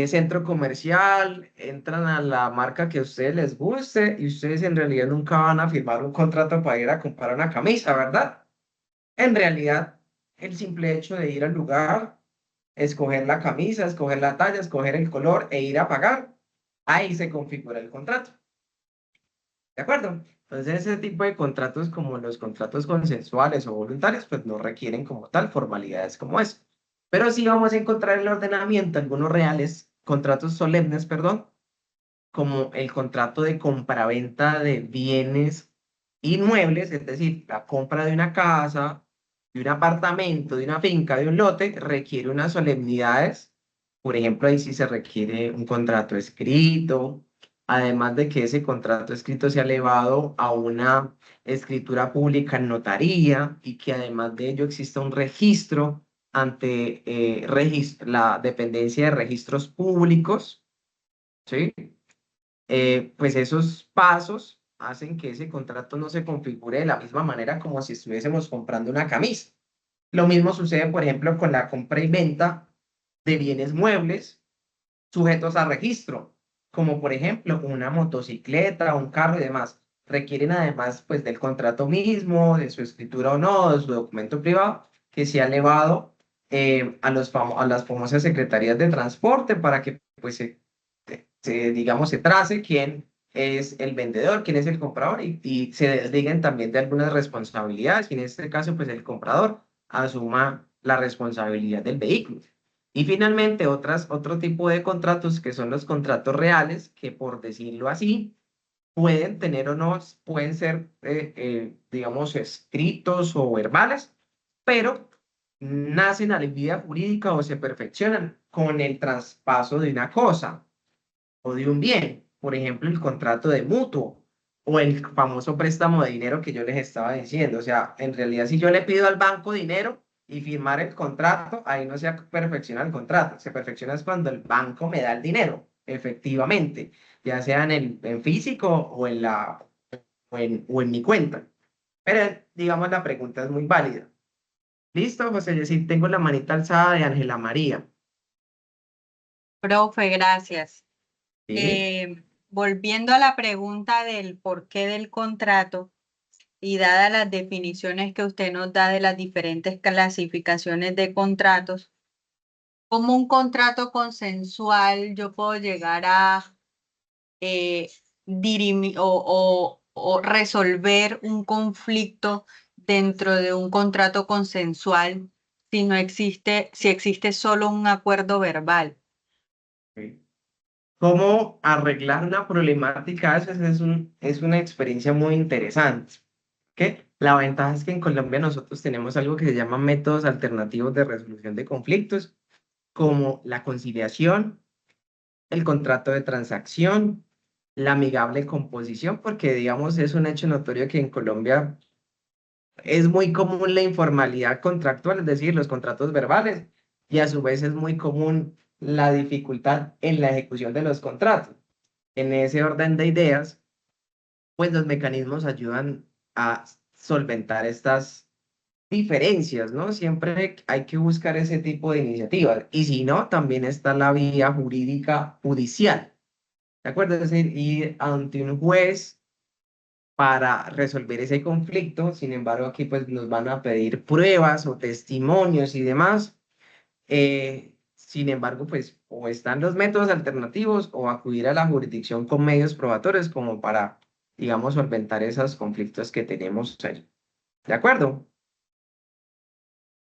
centro comercial, entran a la marca que a ustedes les guste y ustedes en realidad nunca van a firmar un contrato para ir a comprar una camisa, ¿verdad? En realidad, el simple hecho de ir al lugar, escoger la camisa, escoger la talla, escoger el color e ir a pagar, ahí se configura el contrato. ¿De acuerdo? Entonces, ese tipo de contratos como los contratos consensuales o voluntarios, pues no requieren como tal formalidades como eso. Pero sí vamos a encontrar en el ordenamiento algunos reales, contratos solemnes, perdón, como el contrato de compraventa de bienes inmuebles, es decir, la compra de una casa, de un apartamento, de una finca, de un lote, requiere unas solemnidades. Por ejemplo, ahí sí se requiere un contrato escrito, además de que ese contrato escrito sea elevado a una escritura pública en notaría y que además de ello exista un registro ante la dependencia de registros públicos, ¿sí? Pues esos pasos hacen que ese contrato no se configure de la misma manera como si estuviésemos comprando una camisa. Lo mismo sucede, por ejemplo, con la compra y venta de bienes muebles sujetos a registro, como por ejemplo una motocicleta, un carro y demás. Requieren además pues del contrato mismo, de su escritura o no, de su documento privado, que sea elevado a las famosas secretarías de transporte para que pues digamos, se trace quién es el vendedor, quién es el comprador y se desliguen también de algunas responsabilidades y en este caso pues el comprador asuma la responsabilidad del vehículo. Y finalmente, otro tipo de contratos que son los contratos reales, que por decirlo así, pueden tener o no, pueden ser, digamos, escritos o verbales, pero nacen a la vida jurídica o se perfeccionan con el traspaso de una cosa o de un bien. Por ejemplo, el contrato de mutuo o el famoso préstamo de dinero que yo les estaba diciendo. O sea, en realidad, si yo le pido al banco dinero y firmar el contrato, ahí no se perfecciona el contrato. Se perfecciona es cuando el banco me da el dinero, efectivamente, ya sea en físico o o en mi cuenta. Pero, digamos, la pregunta es muy válida. ¿Listo, José? Yo sí tengo la manita alzada de Ángela María. Profe, gracias. ¿Sí? Volviendo a la pregunta del porqué del contrato y dadas las definiciones que usted nos da de las diferentes clasificaciones de contratos, ¿cómo un contrato consensual yo puedo llegar a dirimir o resolver un conflicto dentro de un contrato consensual si no existe, si existe solo un acuerdo verbal? Ok. Cómo arreglar una problemática a veces es una experiencia muy interesante. ¿Ok? La ventaja es que en Colombia nosotros tenemos algo que se llama métodos alternativos de resolución de conflictos, como la conciliación, el contrato de transacción, la amigable composición, porque digamos es un hecho notorio que en Colombia es muy común la informalidad contractual, es decir, los contratos verbales, y a su vez es muy común la dificultad en la ejecución de los contratos. En ese orden de ideas, pues los mecanismos ayudan a solventar estas diferencias, ¿no? Siempre hay que buscar ese tipo de iniciativas. Y si no, también está la vía jurídica judicial, ¿de acuerdo? Es decir, ir ante un juez para resolver ese conflicto. Sin embargo, aquí pues nos van a pedir pruebas o testimonios y demás. Sin embargo, pues o están los métodos alternativos o acudir a la jurisdicción con medios probatorios como para, digamos, solventar esos conflictos que tenemos ahí. ¿De acuerdo?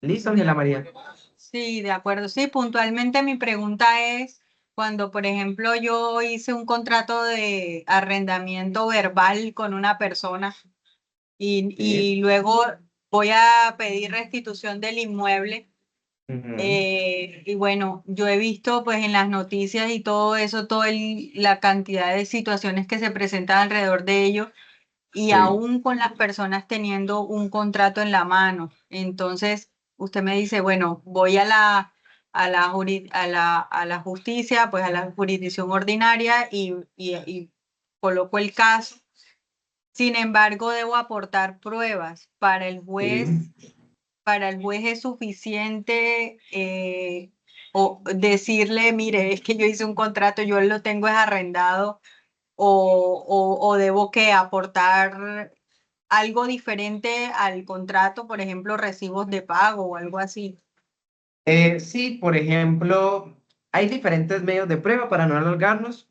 ¿Listo, Ángela María? Sí, de acuerdo. Sí, puntualmente mi pregunta es, cuando, por ejemplo, yo hice un contrato de arrendamiento verbal con una persona Sí. y luego voy a pedir restitución del inmueble. Ujú. Y bueno, yo he visto pues en las noticias y todo eso, la cantidad de situaciones que se presentan alrededor de ello y Sí. aún con las personas teniendo un contrato en la mano. Entonces, usted me dice, bueno, voy a la justicia, pues a la jurisdicción ordinaria y coloco el caso. Sin embargo, debo aportar pruebas. Sí. Para el juez es suficiente o decirle, mire, es que yo hice un contrato, yo lo tengo es arrendado, o debo que aportar algo diferente al contrato, por ejemplo, recibos de pago o algo así. Sí, por ejemplo, hay diferentes medios de prueba para no alargarnos.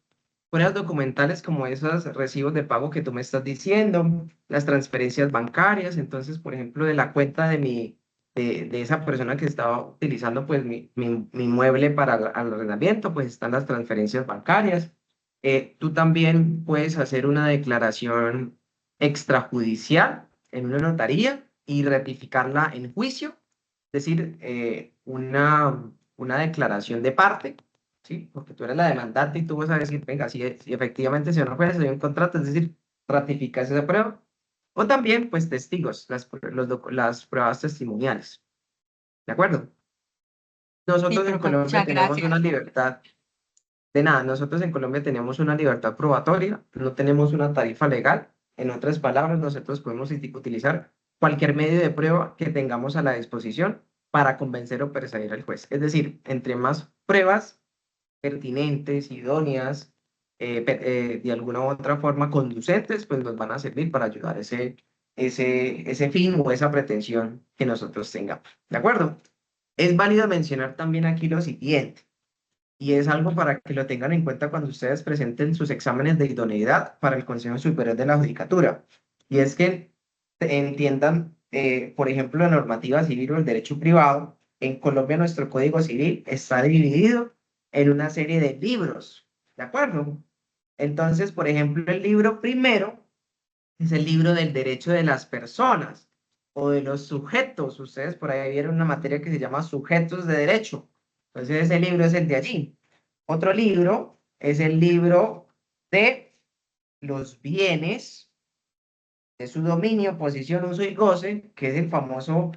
Pruebas documentales como esos recibos de pago que tú me estás diciendo, las transferencias bancarias. Entonces, por ejemplo, de la cuenta de esa persona que estaba utilizando pues mi inmueble para el arrendamiento, pues están las transferencias bancarias. Tú también puedes hacer una declaración extrajudicial en una notaría y ratificarla en juicio, es decir, una declaración de parte, ¿sí? Porque tú eres la demandante y tú vas a decir, venga, si efectivamente se no fue, se dio un contrato, es decir, ratificas esa prueba. O también, pues, testigos, las pruebas testimoniales. ¿De acuerdo? Nosotros en Listo, Colombia muchas tenemos una gracias. libertad de nada. Nosotros en Colombia tenemos una libertad probatoria, no tenemos una tarifa legal. En otras palabras, nosotros podemos utilizar cualquier medio de prueba que tengamos a la disposición para convencer o persuadir al juez. Es decir, entre más pruebas pertinentes, idóneas, de alguna u otra forma conducentes, pues nos van a servir para ayudar ese fin o esa pretensión que nosotros tengamos. ¿De acuerdo? Es válido mencionar también aquí lo siguiente, y es algo para que lo tengan en cuenta cuando ustedes presenten sus exámenes de idoneidad para el Consejo Superior de la Judicatura. Y es que entiendan, por ejemplo, la normativa civil o el derecho privado. En Colombia nuestro Código Civil está dividido en una serie de libros, ¿de acuerdo? Entonces, por ejemplo, el libro primero es el libro del derecho de las personas o de los sujetos. Ustedes por ahí vieron una materia que se llama sujetos de derecho. Entonces, ese libro es el de allí. Otro libro es el libro de los bienes de su dominio, posesión, uso y goce, que es el famoso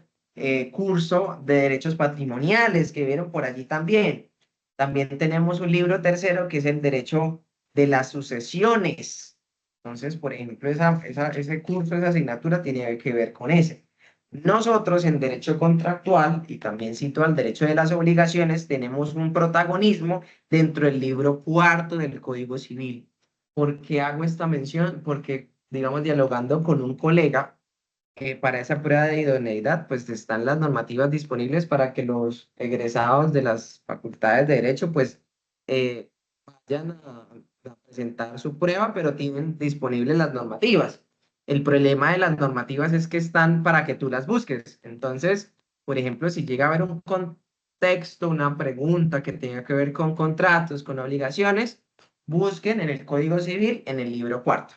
curso de derechos patrimoniales que vieron por allí también. También tenemos un libro tercero que es el derecho de las sucesiones. Entonces, por ejemplo, ese curso, esa asignatura tiene que ver con ese. Nosotros en derecho contractual, y también cito al derecho de las obligaciones, tenemos un protagonismo dentro del libro cuarto del Código Civil. ¿Por qué hago esta mención? Porque, digamos, dialogando con un colega, para esa prueba de idoneidad, pues están las normativas disponibles para que los egresados de las facultades de Derecho, pues, vayan a presentar su prueba, pero tienen disponibles las normativas. El problema de las normativas es que están para que tú las busques. Entonces, por ejemplo, si llega a haber un contexto, una pregunta que tenga que ver con contratos, con obligaciones, busquen en el Código Civil, en el libro cuarto.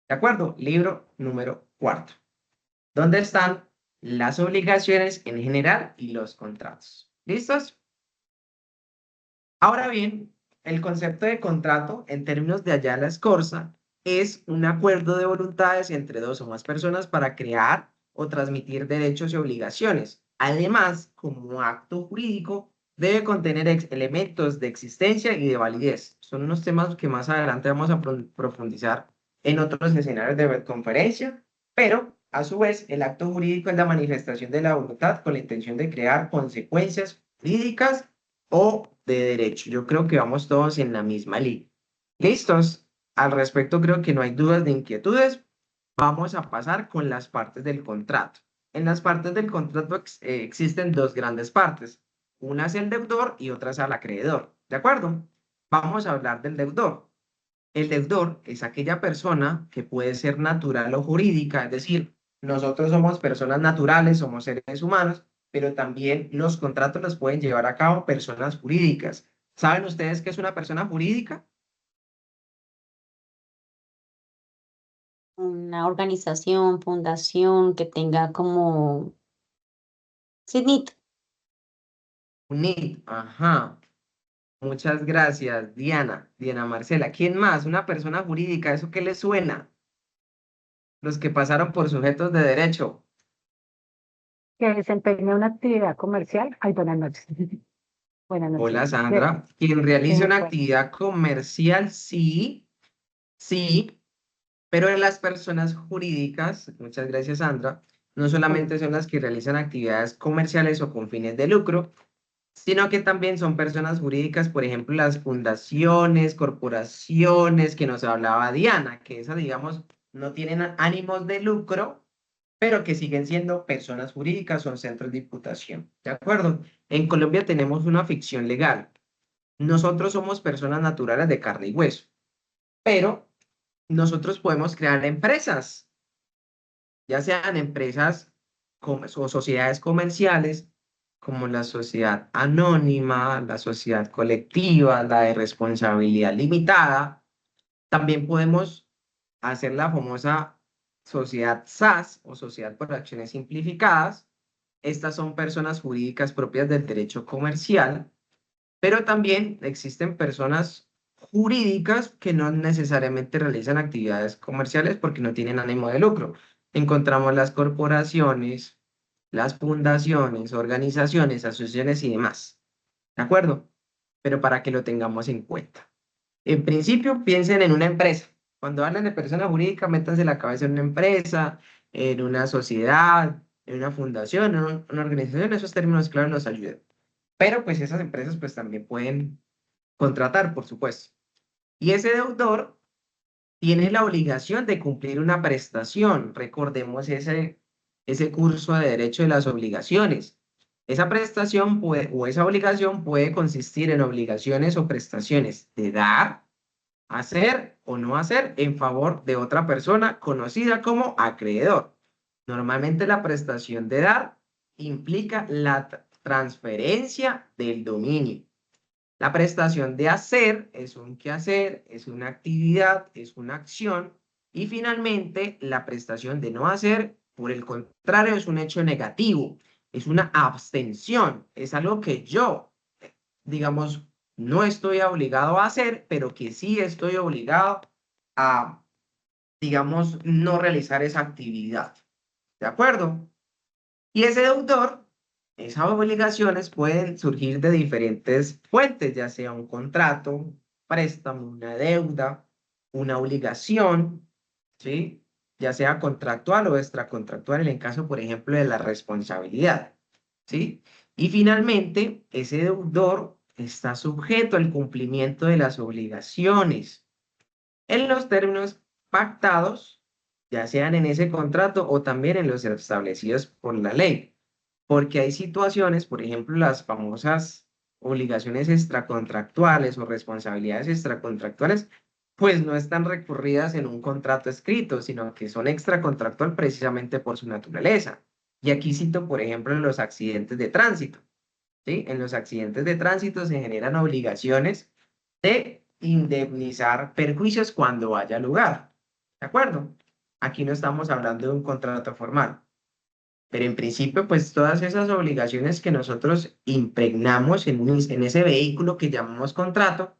¿De acuerdo? Libro número cuarto, donde están las obligaciones en general y los contratos. ¿Listos? Ahora bien, el concepto de contrato, en términos de Ayala Scorza, es un acuerdo de voluntades entre dos o más personas para crear o transmitir derechos y obligaciones. Además, como acto jurídico, debe contener elementos de existencia y de validez. Son unos temas que más adelante vamos a profundizar en otros escenarios de conferencia, pero a su vez, el acto jurídico es la manifestación de la voluntad con la intención de crear consecuencias jurídicas o de derecho. Yo creo que vamos todos en la misma línea. ¿Listos? Al respecto, creo que no hay dudas ni inquietudes. Vamos a pasar con las partes del contrato. En las partes del contrato existen dos grandes partes. Una es el deudor y otra es el acreedor. ¿De acuerdo? Vamos a hablar del deudor. El deudor es aquella persona que puede ser natural o jurídica, es decir, nosotros somos personas naturales, somos seres humanos, pero también los contratos los pueden llevar a cabo personas jurídicas. ¿Saben ustedes qué es una persona jurídica? una organización, fundación que tenga como CINIT. UNIT, ajá. Muchas gracias, Diana. Diana Marcela. ¿Quién más? Una persona jurídica, ¿eso qué le suena? Los que pasaron por sujetos de derecho. Que desempeña una actividad comercial. Ay, buenas noches. Buenas Hola, noches. Sandra. Quien Sí, realice me una cuento. actividad comercial, sí, sí, pero en las personas jurídicas, muchas gracias, Sandra, no solamente son las que realizan actividades comerciales o con fines de lucro, sino que también son personas jurídicas, por ejemplo, las fundaciones, corporaciones que nos hablaba Diana, que esas, digamos, no tienen ánimos de lucro, pero que siguen siendo personas jurídicas, son centros de imputación. ¿De acuerdo? En Colombia tenemos una ficción legal. Nosotros somos personas naturales de carne y hueso, pero nosotros podemos crear empresas, ya sean empresas o sociedades comerciales, como la sociedad anónima, la sociedad colectiva, la de responsabilidad limitada. También podemos hacer la famosa sociedad SAS o sociedad por acciones simplificadas. Estas son personas jurídicas propias del derecho comercial, pero también existen personas jurídicas que no necesariamente realizan actividades comerciales porque no tienen ánimo de lucro. Encontramos las corporaciones, las fundaciones, organizaciones, asociaciones y demás. ¿De acuerdo? Pero para que lo tengamos en cuenta. En principio, piensen en una empresa. Cuando hablan de persona jurídica, métanse la cabeza en una empresa, en una sociedad, en una fundación, en una organización. Esos términos claros nos ayudan. Pero pues esas empresas pues también pueden contratar, por supuesto. Y ese deudor tiene la obligación de cumplir una prestación. Recordemos ese curso de derecho de las obligaciones. Esa prestación o esa obligación puede consistir en obligaciones o prestaciones de dar, hacer o no hacer en favor de otra persona conocida como acreedor. Normalmente la prestación de dar implica la transferencia del dominio. La prestación de hacer es un quehacer, es una actividad, es una acción. Y finalmente, la prestación de no hacer, por el contrario, es un hecho negativo, es una abstención, es algo que yo, digamos, no estoy obligado a hacer, pero que sí estoy obligado a, digamos, no realizar esa actividad. ¿De acuerdo? Y ese deudor, esas obligaciones pueden surgir de diferentes fuentes, ya sea un contrato, un préstamo, una deuda, una obligación, ¿sí? Ya sea contractual o extracontractual en el caso, por ejemplo, de la responsabilidad, ¿sí? Y finalmente, ese deudor está sujeto al cumplimiento de las obligaciones en los términos pactados, ya sean en ese contrato o también en los establecidos por la ley. Porque hay situaciones, por ejemplo, las famosas obligaciones extracontractuales o responsabilidades extracontractuales, pues no están recurridas en un contrato escrito, sino que son extracontractual precisamente por su naturaleza. Y aquí cito, por ejemplo, los accidentes de tránsito. ¿Sí? En los accidentes de tránsito se generan obligaciones de indemnizar perjuicios cuando haya lugar. ¿De acuerdo? Aquí no estamos hablando de un contrato formal. Pero en principio, pues todas esas obligaciones que nosotros impregnamos en ese vehículo que llamamos contrato,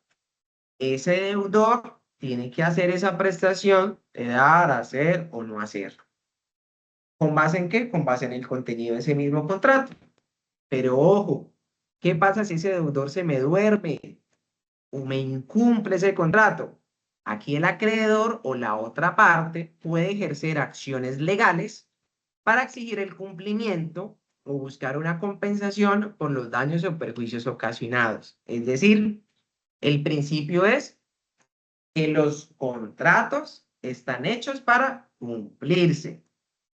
ese deudor tiene que hacer esa prestación de dar, hacer o no hacer. ¿Con base en qué? Con base en el contenido de ese mismo contrato. Pero ojo, ¿qué pasa si ese deudor se me duerme o me incumple ese contrato? Aquí el acreedor o la otra parte puede ejercer acciones legales para exigir el cumplimiento o buscar una compensación por los daños o perjuicios ocasionados. Es decir, el principio es que los contratos están hechos para cumplirse.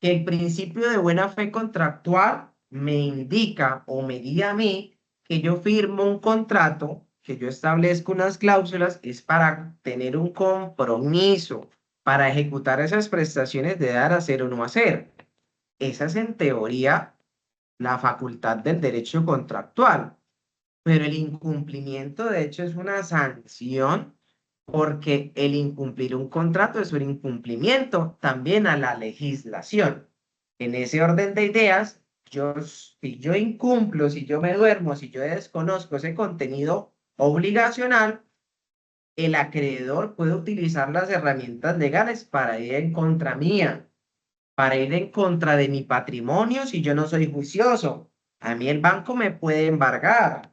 Que el principio de buena fe contractual me indica o me guía a mí que yo firmo un contrato, que yo establezco unas cláusulas, es para tener un compromiso, para ejecutar esas prestaciones de dar, hacer o no hacer. Esa es en teoría la facultad del derecho contractual, pero el incumplimiento de hecho es una sanción porque el incumplir un contrato es un incumplimiento también a la legislación. En ese orden de ideas, si yo incumplo, si yo me duermo, si yo desconozco ese contenido obligacional, el acreedor puede utilizar las herramientas legales para ir en contra mía, para ir en contra de mi patrimonio si yo no soy juicioso. A mí el banco me puede embargar.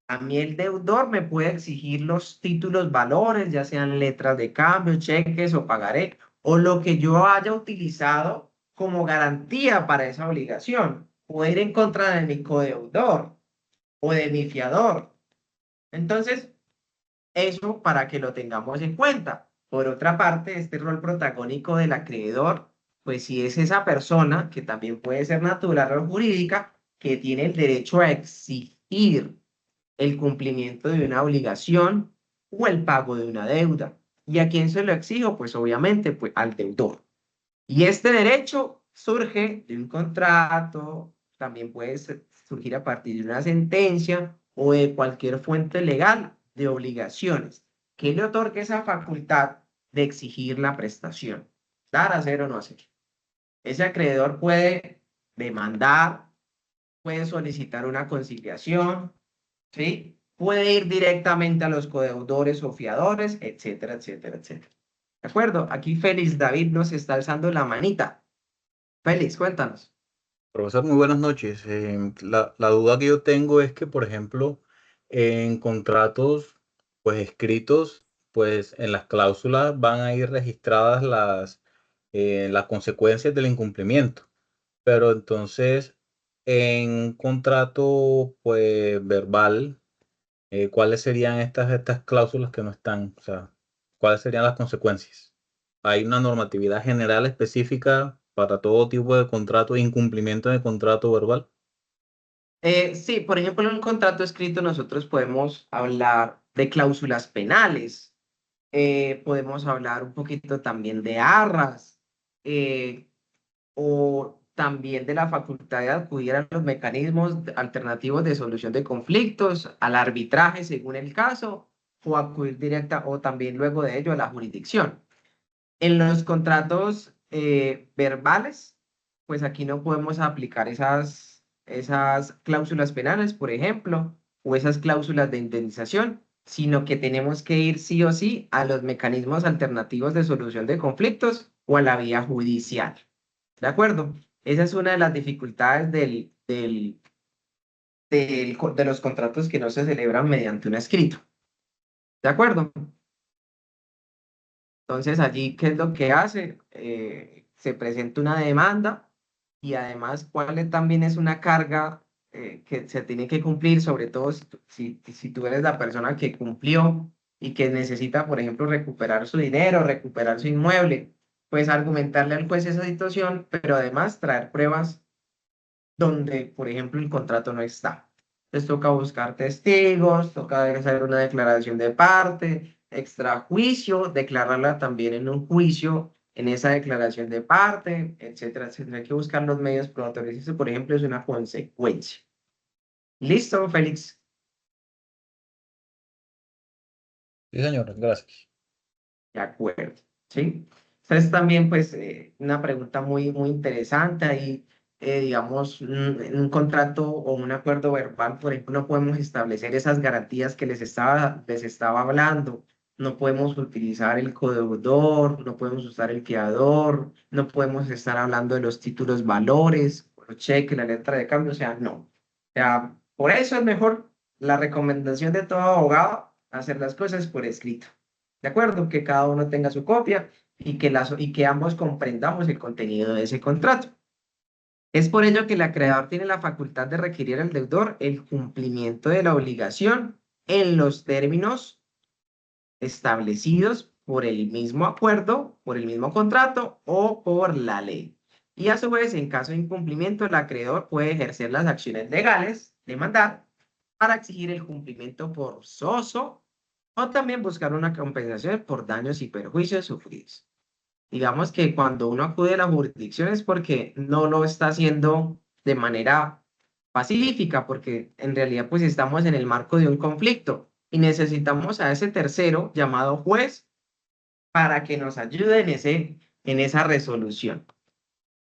A mí el deudor me puede exigir los títulos valores, ya sean letras de cambio, cheques o pagaré, o lo que yo haya utilizado como garantía para esa obligación. Puede ir en contra de mi codeudor o de mi fiador. Entonces, eso para que lo tengamos en cuenta. Por otra parte, este rol protagónico del acreedor, pues si es esa persona, que también puede ser natural o jurídica, que tiene el derecho a exigir el cumplimiento de una obligación o el pago de una deuda. ¿Y a quién se lo exijo? Pues obviamente pues, al deudor. Y este derecho surge de un contrato, también puede surgir a partir de una sentencia o de cualquier fuente legal de obligaciones que le otorgue esa facultad de exigir la prestación, dar, hacer o no hacer. Ese acreedor puede demandar, puede solicitar una conciliación, ¿sí? Puede ir directamente a los codeudores o fiadores, etcétera, etcétera, etcétera. ¿De acuerdo? Aquí Félix David nos está alzando la manita. Félix, cuéntanos. Profesor, muy buenas noches. La duda que yo tengo es que, por ejemplo, en contratos pues escritos, pues en las cláusulas van a ir registradas las consecuencias del incumplimiento. Pero entonces, en un contrato pues verbal, ¿cuáles serían estas cláusulas que no están? O sea, ¿cuáles serían las consecuencias? ¿Hay una normatividad general específica para todo tipo de contrato, incumplimiento de contrato verbal? Sí, por ejemplo, en un contrato escrito nosotros podemos hablar de cláusulas penales, podemos hablar un poquito también de arras, eh, o también de la facultad de acudir a los mecanismos alternativos de solución de conflictos, al arbitraje según el caso, o acudir directa o también luego de ello a la jurisdicción. En los contratos verbales, pues aquí no podemos aplicar esas cláusulas penales, por ejemplo, o esas cláusulas de indemnización, sino que tenemos que ir sí o sí a los mecanismos alternativos de solución de conflictos o a la vía judicial. ¿De acuerdo? Esa es una de las dificultades de los contratos que no se celebran mediante un escrito. ¿De acuerdo? Entonces, allí, ¿qué es lo que hace? Se presenta una demanda y además, ¿cuál también es una carga que se tiene que cumplir? Sobre todo si tú eres la persona que cumplió y que necesita, por ejemplo, recuperar su dinero, recuperar su inmueble, pues argumentarle al juez esa situación, pero además traer pruebas donde, por ejemplo, el contrato no está. Les toca buscar testigos, toca hacer una declaración de parte, extrajuicio, declararla también en un juicio, en esa declaración de parte, etcétera, etcétera. Hay que buscar los medios probatorios. Eso, por ejemplo, es una consecuencia. ¿Listo, Félix? Sí, señor, gracias. De acuerdo, ¿sí? Entonces también, pues, una pregunta muy interesante ahí, digamos, en un contrato o un acuerdo verbal, por ejemplo, no podemos establecer esas garantías que les estaba hablando, no podemos utilizar el codeudor, no podemos usar el fiador, no podemos estar hablando de los títulos valores, los cheques, la letra de cambio, o sea, no. O sea, por eso es mejor la recomendación de todo abogado, hacer las cosas por escrito. ¿De acuerdo? Que cada uno tenga su copia y que ambos comprendamos el contenido de ese contrato. Es por ello que el acreedor tiene la facultad de requerir al deudor el cumplimiento de la obligación en los términos establecidos por el mismo acuerdo, por el mismo contrato o por la ley. Y a su vez, en caso de incumplimiento, el acreedor puede ejercer las acciones legales, demandar, para exigir el cumplimiento forzoso o también buscar una compensación por daños y perjuicios sufridos. Digamos que cuando uno acude a la jurisdicción es porque no lo está haciendo de manera pacífica, porque en realidad pues estamos en el marco de un conflicto y necesitamos a ese tercero llamado juez para que nos ayude en esa resolución.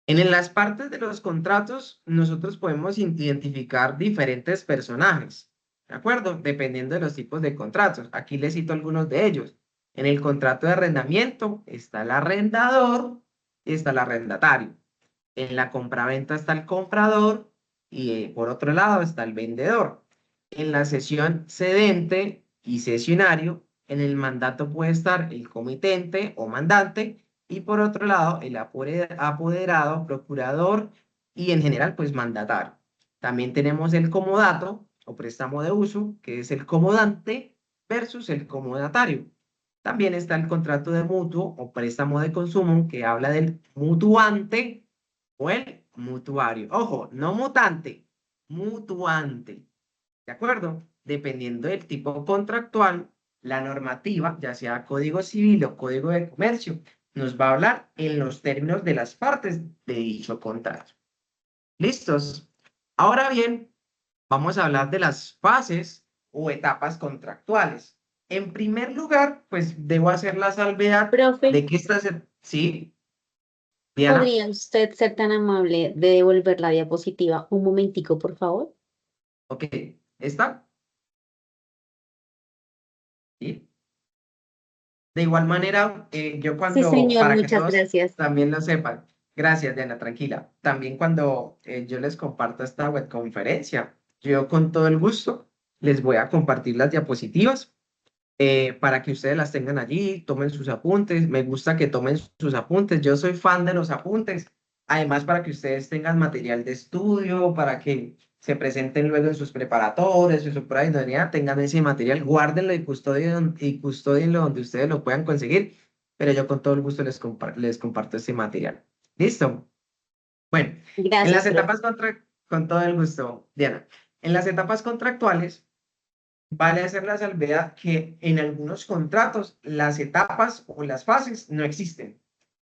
En las partes de los contratos, nosotros podemos identificar diferentes personajes, ¿de acuerdo? Dependiendo de los tipos de contratos. Aquí les cito algunos de ellos. En el contrato de arrendamiento está el arrendador y está el arrendatario. En la compraventa está el comprador y por otro lado está el vendedor. En la cesión cedente y cesionario, en el mandato puede estar el comitente o mandante y por otro lado el apoderado, procurador y en general pues mandatario. También tenemos el comodato o préstamo de uso, que es el comodante versus el comodatario. También está el contrato de mutuo o préstamo de consumo, que habla del mutuante o el mutuario. Ojo, no mutante, mutuante. ¿De acuerdo? Dependiendo del tipo contractual, la normativa, ya sea Código Civil o Código de Comercio, nos va a hablar en los términos de las partes de dicho contrato. ¿Listos? Ahora bien, vamos a hablar de las fases o etapas contractuales. En primer lugar, pues debo hacer la salvedad Profe, de que esta... ¿Sí? Diana. ¿podría usted ser tan amable de devolver la diapositiva un momentico, por favor? Ok, ¿está? ¿Sí? De igual manera, yo Sí, cuando, señor, para que muchas todos gracias. también lo sepan, gracias Diana, tranquila. También cuando yo les comparto esta webconferencia, yo con todo el gusto les voy a compartir las diapositivas para que ustedes las tengan allí, tomen sus apuntes. Me gusta que tomen sus apuntes. Yo soy fan de los apuntes. Además, para que ustedes tengan material de estudio, para que se presenten luego en sus preparatorios, en su prueba de idoneidad, tengan ese material, guárdenlo y custodienlo donde ustedes lo puedan conseguir. Pero yo con todo el gusto les comparto ese material. ¿Listo? Bueno, en Gracias, las profe. etapas con todo el gusto, Diana. En las etapas contractuales, vale hacer la salvedad que en algunos contratos las etapas o las fases no existen.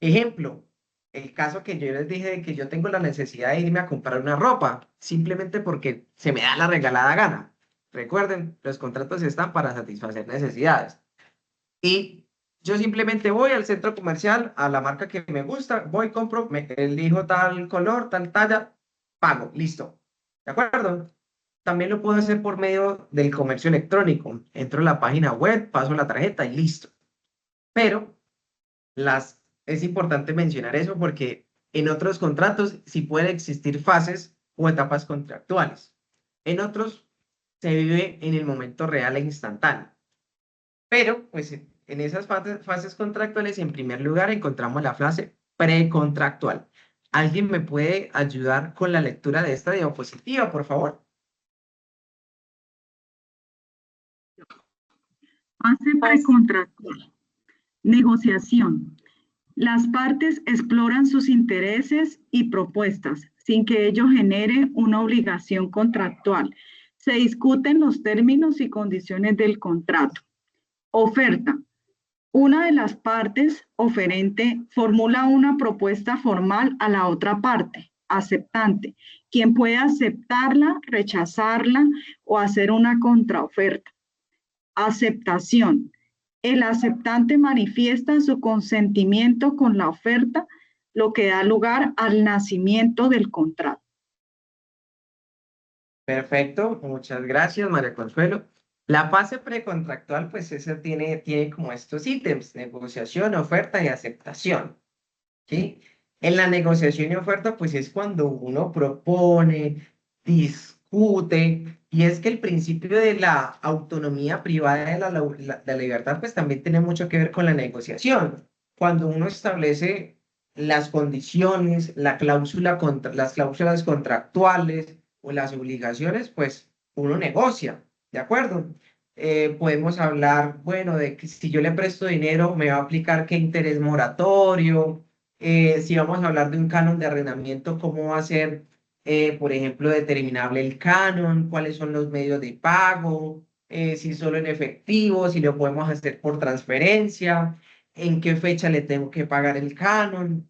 Ejemplo, el caso que yo les dije de que yo tengo la necesidad de irme a comprar una ropa, simplemente porque se me da la regalada gana. Recuerden, los contratos están para satisfacer necesidades. Y yo simplemente voy al centro comercial, a la marca que me gusta, voy, compro, me elijo tal color, tal talla, pago, listo. ¿De acuerdo? También lo puedo hacer por medio del comercio electrónico. Entro a la página web, paso la tarjeta y listo. Pero es importante mencionar eso porque en otros contratos sí pueden existir fases o etapas contractuales. En otros se vive en el momento real e instantáneo. Pero, pues, en esas fases contractuales, en primer lugar, encontramos la fase precontractual. ¿Alguien me puede ayudar con la lectura de esta diapositiva, por favor? Fase precontractual. Negociación. Las partes exploran sus intereses y propuestas sin que ello genere una obligación contractual. Se discuten los términos y condiciones del contrato. Oferta. Una de las partes oferente formula una propuesta formal a la otra parte, aceptante, quien puede aceptarla, rechazarla o hacer una contraoferta. Aceptación. El aceptante manifiesta su consentimiento con la oferta, lo que da lugar al nacimiento del contrato. Perfecto, muchas gracias, María Consuelo. La fase precontractual, pues esa tiene como estos ítems: negociación, oferta y aceptación. ¿Sí? En la negociación y oferta, pues es cuando uno propone, discute, y es que el principio de la autonomía privada de la libertad, pues también tiene mucho que ver con la negociación. Cuando uno establece las condiciones, las cláusulas contractuales o las obligaciones, pues uno negocia, ¿de acuerdo? Podemos hablar, bueno, de que si yo le presto dinero, me va a aplicar qué interés moratorio. Si vamos a hablar de un canon de arrendamiento, ¿cómo va a ser, por ejemplo, determinable el canon? ¿Cuáles son los medios de pago? Si solo en efectivo, si lo podemos hacer por transferencia, en qué fecha le tengo que pagar el canon.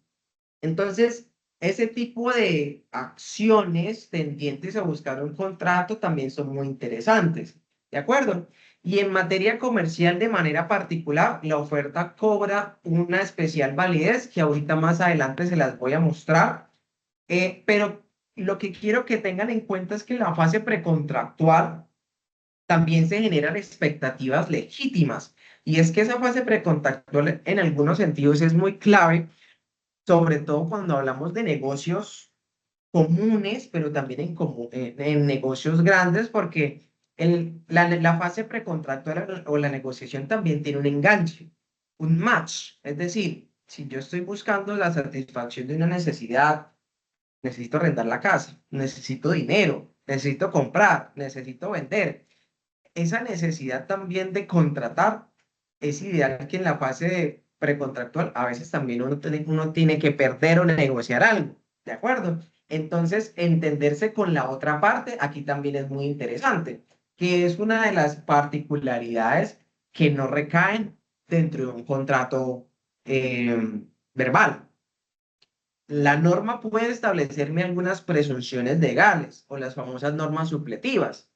Entonces, ese tipo de acciones tendientes a buscar un contrato también son muy interesantes, ¿de acuerdo? Y en materia comercial, de manera particular, la oferta cobra una especial validez que ahorita más adelante se las voy a mostrar. Pero lo que quiero que tengan en cuenta es que en la fase precontractual también se generan expectativas legítimas. Y es que esa fase precontractual en algunos sentidos es muy clave, sobre todo cuando hablamos de negocios comunes, pero también en negocios grandes, porque la fase precontractual o la negociación también tiene un enganche, un match. Es decir, si yo estoy buscando la satisfacción de una necesidad, necesito arrendar la casa, necesito dinero, necesito comprar, necesito vender. Esa necesidad también de contratar es ideal que en la fase de precontractual a veces también uno tiene que perder o negociar algo, ¿de acuerdo? Entonces, entenderse con la otra parte aquí también es muy interesante, que es una de las particularidades que no recaen dentro de un contrato verbal. La norma puede establecerme algunas presunciones legales o las famosas normas supletivas,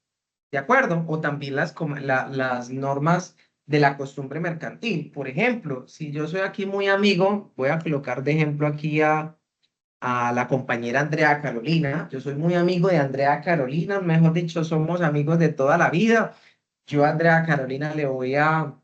¿de acuerdo? O también las normas de la costumbre mercantil. Por ejemplo, si yo soy aquí muy amigo, voy a colocar de ejemplo aquí a la compañera Andrea Carolina. Yo soy muy amigo de Andrea Carolina, mejor dicho, somos amigos de toda la vida. Yo a Andrea Carolina le voy a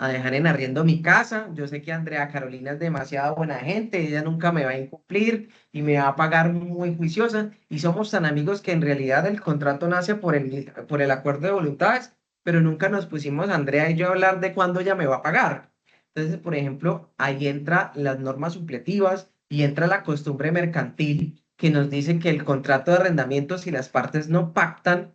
dejar en arriendo mi casa. Yo sé que Andrea Carolina es demasiado buena gente, ella nunca me va a incumplir y me va a pagar muy juiciosa. Y somos tan amigos que en realidad el contrato nace por el acuerdo de voluntades, pero nunca nos pusimos Andrea y yo a hablar de cuándo ella me va a pagar. Entonces, por ejemplo, ahí entra las normas supletivas y entra la costumbre mercantil que nos dice que el contrato de arrendamiento, si las partes no pactan,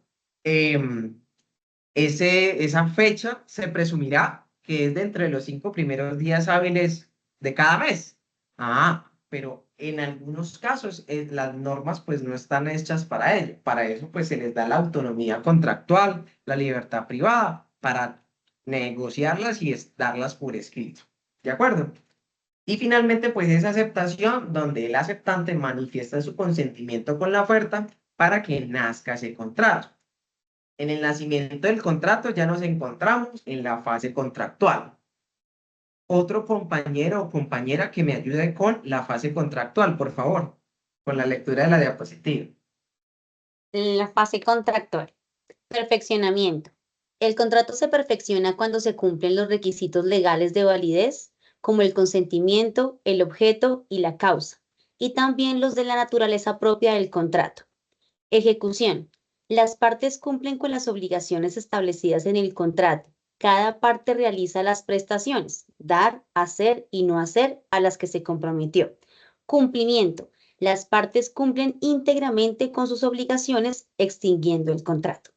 esa fecha se presumirá que es de entre los 5 primeros días hábiles de cada mes. Ah, pero en algunos casos las normas pues no están hechas para ello. Para eso pues se les da la autonomía contractual, la libertad privada para negociarlas y darlas por escrito. ¿De acuerdo? Y finalmente pues esa aceptación donde el aceptante manifiesta su consentimiento con la oferta para que nazca ese contrato. En el nacimiento del contrato ya nos encontramos en la fase contractual. Otro compañero o compañera que me ayude con la fase contractual, por favor, con la lectura de la diapositiva. La fase contractual. Perfeccionamiento. El contrato se perfecciona cuando se cumplen los requisitos legales de validez, como el consentimiento, el objeto y la causa, y también los de la naturaleza propia del contrato. Ejecución. Las partes cumplen con las obligaciones establecidas en el contrato. Cada parte realiza las prestaciones, dar, hacer y no hacer a las que se comprometió. Cumplimiento. Las partes cumplen íntegramente con sus obligaciones, extinguiendo el contrato.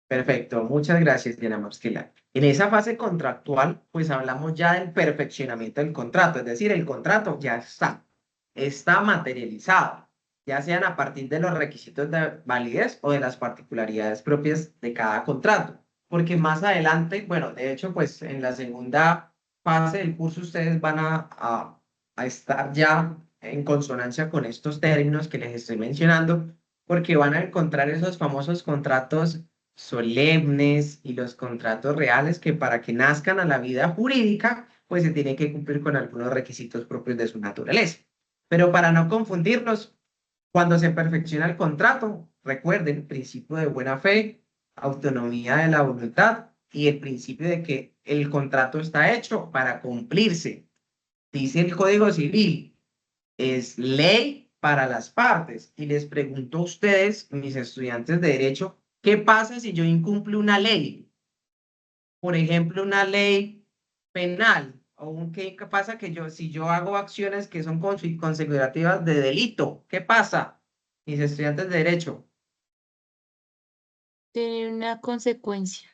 Perfecto, muchas gracias, Diana Marskela. En esa fase contractual, pues hablamos ya del perfeccionamiento del contrato, es decir, el contrato ya está materializado, ya sean a partir de los requisitos de validez o de las particularidades propias de cada contrato. Porque más adelante, bueno, de hecho, pues en la segunda fase del curso ustedes van a estar ya en consonancia con estos términos que les estoy mencionando, porque van a encontrar esos famosos contratos solemnes y los contratos reales que para que nazcan a la vida jurídica, pues se tiene que cumplir con algunos requisitos propios de su naturaleza. Pero para no confundirnos, cuando se perfecciona el contrato, recuerden, principio de buena fe, autonomía de la voluntad y el principio de que el contrato está hecho para cumplirse. Dice el Código Civil, es ley para las partes. Y les pregunto a ustedes, mis estudiantes de Derecho, ¿qué pasa si yo incumplo una ley? Por ejemplo, una ley penal. ¿Qué pasa si yo hago acciones que son consecutivas de delito? ¿Qué pasa, mis estudiantes de Derecho? Tiene una consecuencia.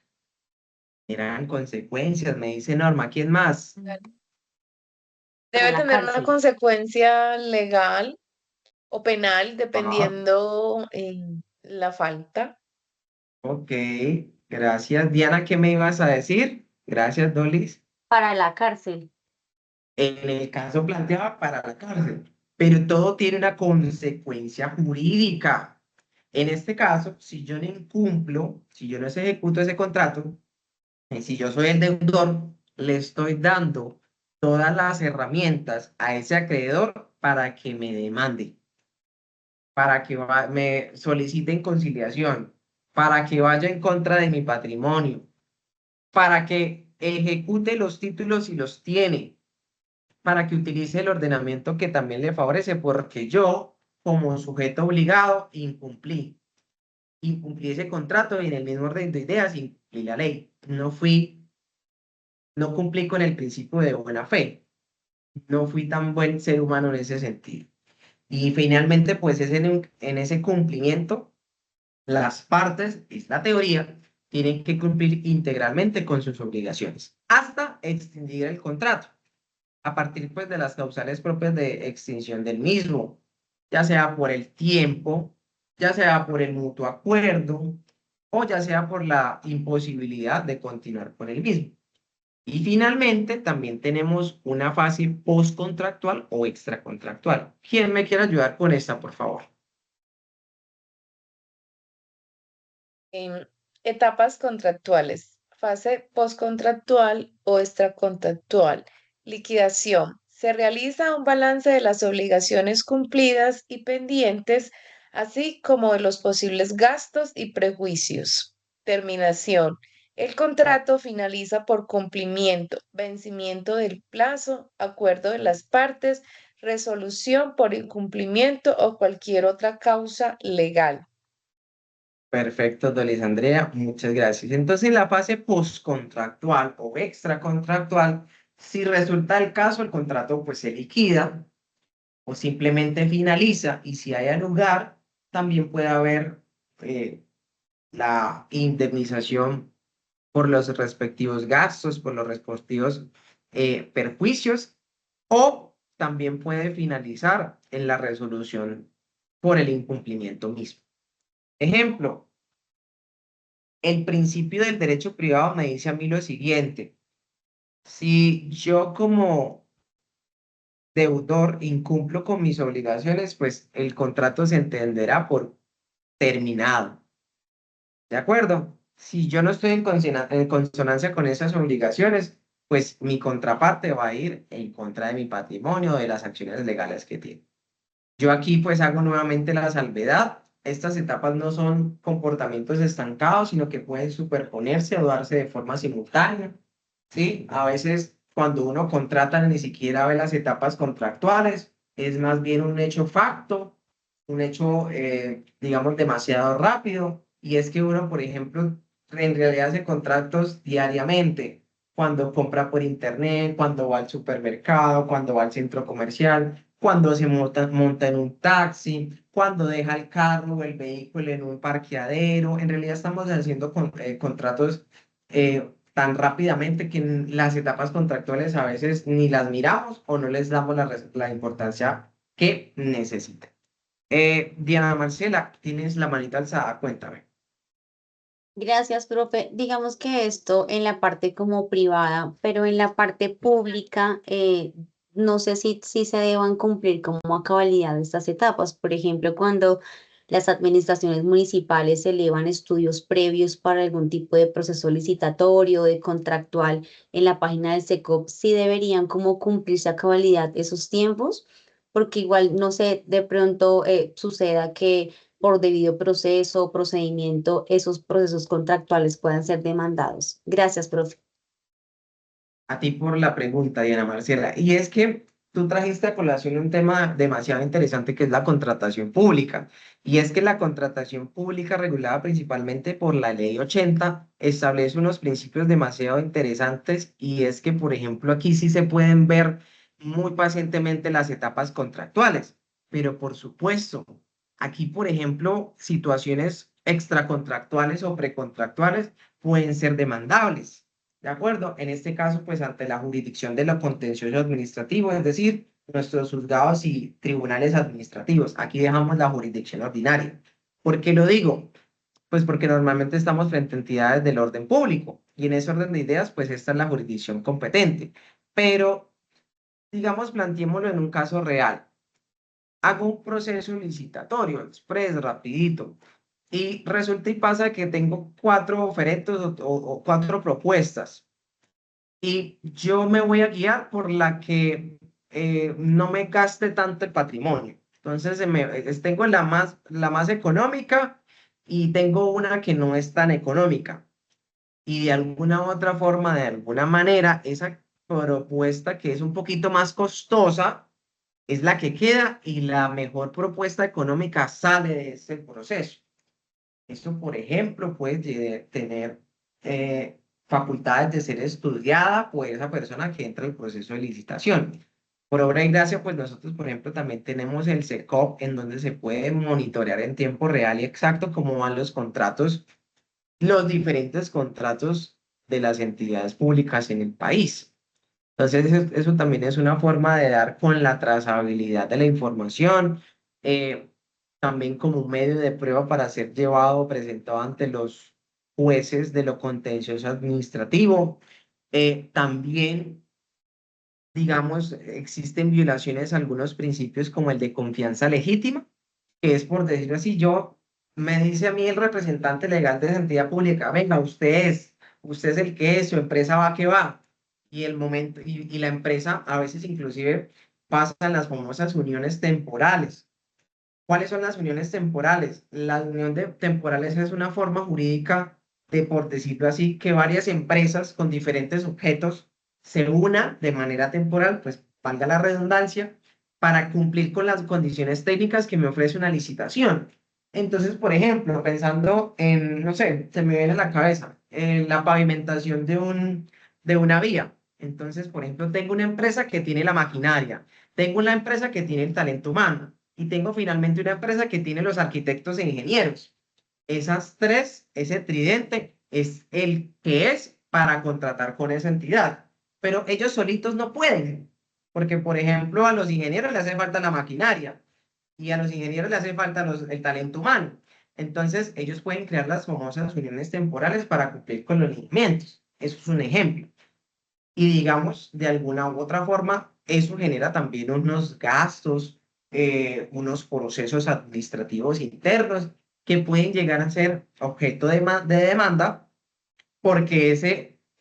Eran consecuencias, me dice Norma. ¿Quién más? Debe la tener una cárcel. consecuencia legal o penal, Ajá. dependiendo la falta. Ok, gracias. Diana, ¿qué me ibas a decir? Gracias, Dolis. Para la cárcel. En el caso planteado para la cárcel, pero todo tiene una consecuencia jurídica. En este caso, si yo no incumplo, si yo no ejecuto ese contrato, y si yo soy el deudor, le estoy dando todas las herramientas a ese acreedor para que me demande, para que me soliciten conciliación, para que vaya en contra de mi patrimonio, para que ejecute los títulos si los tiene, para que utilice el ordenamiento que también le favorece, porque yo, como sujeto obligado, incumplí ese contrato y en el mismo orden de ideas incumplí la ley. No cumplí con el principio de buena fe. No fui tan buen ser humano en ese sentido. Y finalmente, pues es en ese cumplimiento, las partes, es la teoría, tienen que cumplir integralmente con sus obligaciones hasta extinguir el contrato, a partir pues de las causales propias de extinción del mismo, ya sea por el tiempo, ya sea por el mutuo acuerdo o ya sea por la imposibilidad de continuar con el mismo. Y finalmente también tenemos una fase postcontractual o extracontractual. ¿Quién me quiere ayudar con esta, por favor? Etapas contractuales, fase postcontractual o extracontractual. Liquidación. Se realiza un balance de las obligaciones cumplidas y pendientes, así como de los posibles gastos y prejuicios. Terminación. El contrato finaliza por cumplimiento, vencimiento del plazo, acuerdo de las partes, resolución por incumplimiento o cualquier otra causa legal. Perfecto, Dolis Andrea, muchas gracias. Entonces, en la fase postcontractual o extracontractual, si resulta el caso, el contrato pues se liquida o simplemente finaliza y si hay lugar, también puede haber la indemnización por los respectivos gastos, por los respectivos perjuicios o también puede finalizar en la resolución por el incumplimiento mismo. Ejemplo, el principio del derecho privado me dice a mí lo siguiente: si yo como deudor incumplo con mis obligaciones, pues el contrato se entenderá por terminado. ¿De acuerdo? Si yo no estoy en consonancia con esas obligaciones, pues mi contraparte va a ir en contra de mi patrimonio, de las acciones legales que tiene. Yo aquí pues hago nuevamente la salvedad. Estas etapas no son comportamientos estancados, sino que pueden superponerse o darse de forma simultánea, ¿sí? A veces cuando uno contrata ni siquiera ve las etapas contractuales, es más bien un hecho facto, un hecho, digamos, demasiado rápido. Y es que uno, por ejemplo, en realidad hace contratos diariamente, cuando compra por internet, cuando va al supermercado, cuando va al centro comercial, cuando se monta en un taxi, cuando deja el carro o el vehículo en un parqueadero. En realidad estamos haciendo contratos tan rápidamente que en las etapas contractuales a veces ni las miramos o no les damos la importancia que necesitan. Diana Marcela, tienes la manita alzada, cuéntame. Gracias, profe. Digamos que esto en la parte como privada, pero en la parte pública, no sé si se deban cumplir como a cabalidad estas etapas. Por ejemplo, cuando las administraciones municipales elevan estudios previos para algún tipo de proceso licitatorio, de contractual en la página del SECOP, sí deberían como cumplirse a cabalidad esos tiempos, porque igual, no sé, de pronto suceda que por debido proceso o procedimiento, esos procesos contractuales puedan ser demandados. Gracias, profe. A ti por la pregunta, Diana Marcela. Y es que tú trajiste a colación un tema demasiado interesante que es la contratación pública. Y es que la contratación pública, regulada principalmente por la Ley 80, establece unos principios demasiado interesantes y es que, por ejemplo, aquí sí se pueden ver muy pacientemente las etapas contractuales. Pero por supuesto, aquí, por ejemplo, situaciones extracontractuales o precontractuales pueden ser demandables. ¿De acuerdo? En este caso, pues ante la jurisdicción de lo contencioso administrativo, es decir, nuestros juzgados y tribunales administrativos. Aquí dejamos la jurisdicción ordinaria. ¿Por qué lo digo? Pues porque normalmente estamos frente a entidades del orden público y en ese orden de ideas, pues esta es la jurisdicción competente. Pero, digamos, planteémoslo en un caso real. Hago un proceso licitatorio, express, rapidito. Y resulta y pasa que tengo 4 oferentes o 4 propuestas. Y yo me voy a guiar por la que no me gaste tanto el patrimonio. Entonces, tengo la más económica y tengo una que no es tan económica. Y de alguna u otra forma, de alguna manera, esa propuesta que es un poquito más costosa es la que queda y la mejor propuesta económica sale de ese proceso. Esto, por ejemplo, puede tener facultades de ser estudiada por esa persona que entra al proceso de licitación. Por obra y gracia, pues nosotros, por ejemplo, también tenemos el SECOP, en donde se puede monitorear en tiempo real y exacto cómo van los contratos, los diferentes contratos de las entidades públicas en el país. Entonces, eso también es una forma de dar con la trazabilidad de la información, también como un medio de prueba para ser llevado o presentado ante los jueces de lo contencioso administrativo. También, digamos, existen violaciones a algunos principios como el de confianza legítima, que es por decirlo así, me dice a mí el representante legal de esa entidad pública, venga, usted es el que es, su empresa va que va. Y el momento, y la empresa a veces inclusive pasa en las famosas uniones temporales. ¿Cuáles son las uniones temporales? La unión de temporales es una forma jurídica de, por decirlo así, que varias empresas con diferentes objetos se unan de manera temporal, pues valga la redundancia, para cumplir con las condiciones técnicas que me ofrece una licitación. Entonces, por ejemplo, pensando en, no sé, se me viene a la cabeza la pavimentación de una vía. Entonces, por ejemplo, tengo una empresa que tiene la maquinaria, tengo una empresa que tiene el talento humano y tengo finalmente una empresa que tiene los arquitectos e ingenieros. Esas tres, ese tridente, es el que es para contratar con esa entidad. Pero ellos solitos no pueden, porque, por ejemplo, a los ingenieros les hace falta la maquinaria y a los ingenieros les hace falta el talento humano. Entonces, ellos pueden crear las famosas uniones temporales para cumplir con los lineamientos. Eso es un ejemplo. Y digamos, de alguna u otra forma, eso genera también unos gastos, unos procesos administrativos internos que pueden llegar a ser objeto de demanda porque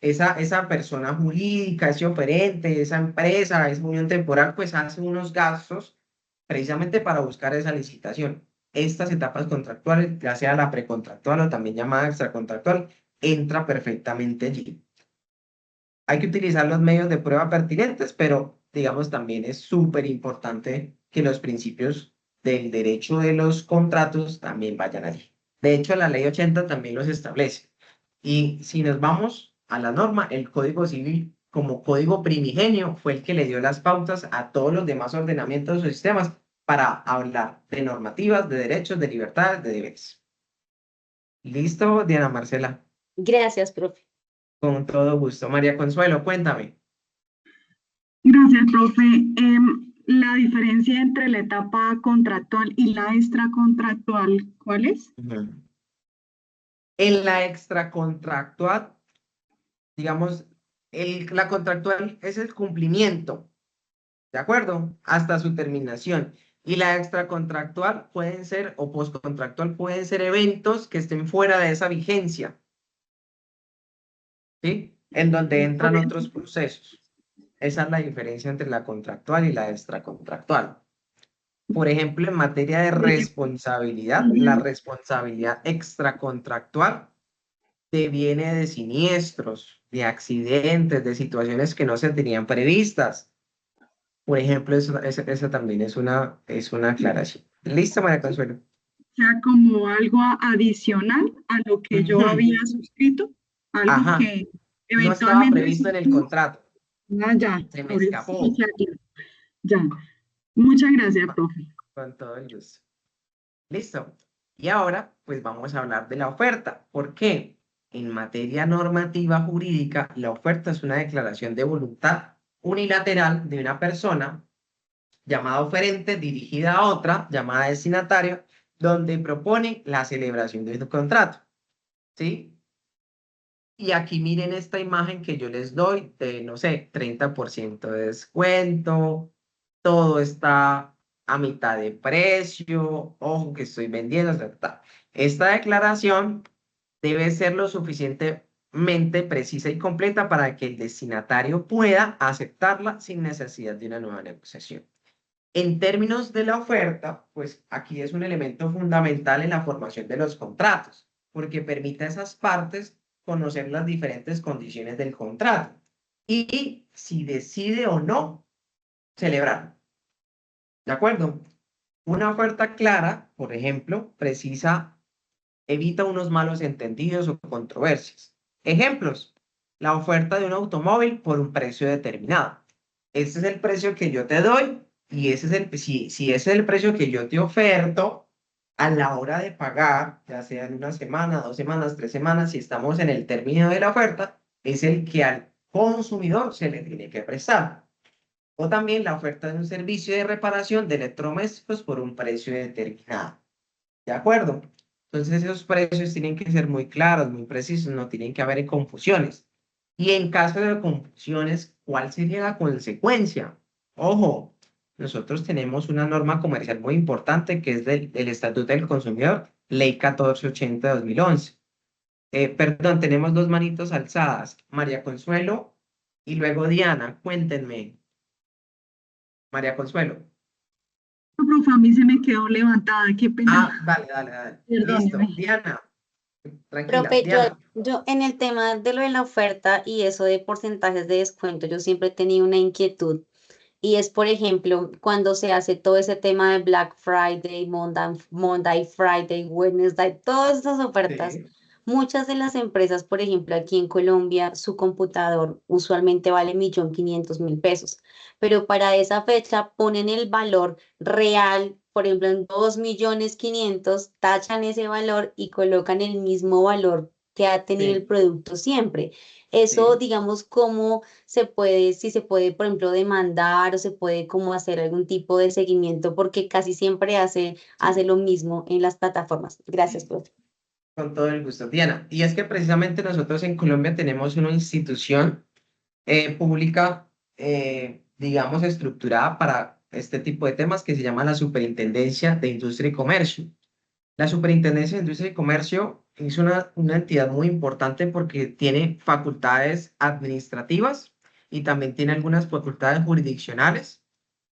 esa persona jurídica, ese oferente, esa empresa, esa unión temporal, pues hace unos gastos precisamente para buscar esa licitación. Estas etapas contractuales, ya sea la precontractual o también llamada extracontractual, entra perfectamente allí. Hay que utilizar los medios de prueba pertinentes, pero digamos también es súper importante que los principios del derecho de los contratos también vayan allí. De hecho, la ley 80 también los establece. Y si nos vamos a la norma, el Código Civil como código primigenio fue el que le dio las pautas a todos los demás ordenamientos o sistemas para hablar de normativas, de derechos, de libertades, de deberes. ¿Listo, Diana Marcela? Gracias, profe. Con todo gusto. María Consuelo, cuéntame. Gracias, profe. La diferencia entre la etapa contractual y la extracontractual, ¿cuál es? En la extracontractual, digamos, la contractual es el cumplimiento, ¿de acuerdo? Hasta su terminación. Y la extracontractual pueden ser, o postcontractual pueden ser eventos que estén fuera de esa vigencia, ¿sí? En donde entran otros procesos. Esa es la diferencia entre la contractual y la extracontractual. Por ejemplo, en materia de responsabilidad, la responsabilidad extracontractual viene de siniestros, de accidentes, de situaciones que no se tenían previstas. Por ejemplo, eso también es una aclaración. ¿Listo, María Consuelo? O sea, como algo adicional a lo que yo había suscrito, algo Ajá. que No estaba eventualmente... previsto en el contrato. Ya, Se me ahorita escapó. sí, ya. Muchas gracias, profe. Con todo el gusto. Listo. Y ahora, pues vamos a hablar de la oferta. ¿Por qué? En materia normativa jurídica, la oferta es una declaración de voluntad unilateral de una persona llamada oferente dirigida a otra llamada destinatario, donde propone la celebración de un contrato. ¿Sí? Y aquí miren esta imagen que yo les doy de, no sé, 30% de descuento, todo está a mitad de precio, ojo que estoy vendiendo, Esta declaración debe ser lo suficientemente precisa y completa para que el destinatario pueda aceptarla sin necesidad de una nueva negociación. En términos de la oferta, pues aquí es un elemento fundamental en la formación de los contratos, porque permite a esas partes conocer las diferentes condiciones del contrato y si decide o no celebrar. ¿De acuerdo? Una oferta clara, por ejemplo, evita unos malos entendidos o controversias. Ejemplos, la oferta de un automóvil por un precio determinado. Este es el precio que yo te doy y si ese es el precio que yo te oferto, a la hora de pagar, ya sea en una semana, 2 semanas, 3 semanas, si estamos en el término de la oferta, es el que al consumidor se le tiene que prestar. O también la oferta de un servicio de reparación de electrodomésticos por un precio determinado. ¿De acuerdo? Entonces esos precios tienen que ser muy claros, muy precisos, no tienen que haber confusiones. Y en caso de confusiones, ¿cuál sería la consecuencia? Ojo, nosotros tenemos una norma comercial muy importante que es del Estatuto del Consumidor, Ley 1480 de 2011. Perdón, tenemos 2 manitos alzadas, María Consuelo y luego Diana, cuéntenme. María Consuelo. Profe, a mí se me quedó levantada, qué pena. Dale. Perdóneme. Listo, Diana. Tranquila, Profe, Diana. yo en el tema de lo de la oferta y eso de porcentajes de descuento, yo siempre he tenido una inquietud y es, por ejemplo, cuando se hace todo ese tema de Black Friday, Monday Friday, Wednesday, todas esas ofertas, Sí. muchas de las empresas, por ejemplo, aquí en Colombia, su computador usualmente vale 1.500.000 pesos, pero para esa fecha ponen el valor real, por ejemplo, en 2.500.000, tachan ese valor y colocan el mismo valor que ha tenido el Sí, producto siempre. Eso, sí. digamos, cómo se puede, si se puede, por ejemplo, demandar o se puede como hacer algún tipo de seguimiento, porque casi siempre hace lo mismo en las plataformas. Gracias, profe. Con todo el gusto, Diana. Y es que precisamente nosotros en Colombia tenemos una institución pública, digamos, estructurada para este tipo de temas que se llama la Superintendencia de Industria y Comercio. La Superintendencia de Industria y Comercio es una entidad muy importante porque tiene facultades administrativas y también tiene algunas facultades jurisdiccionales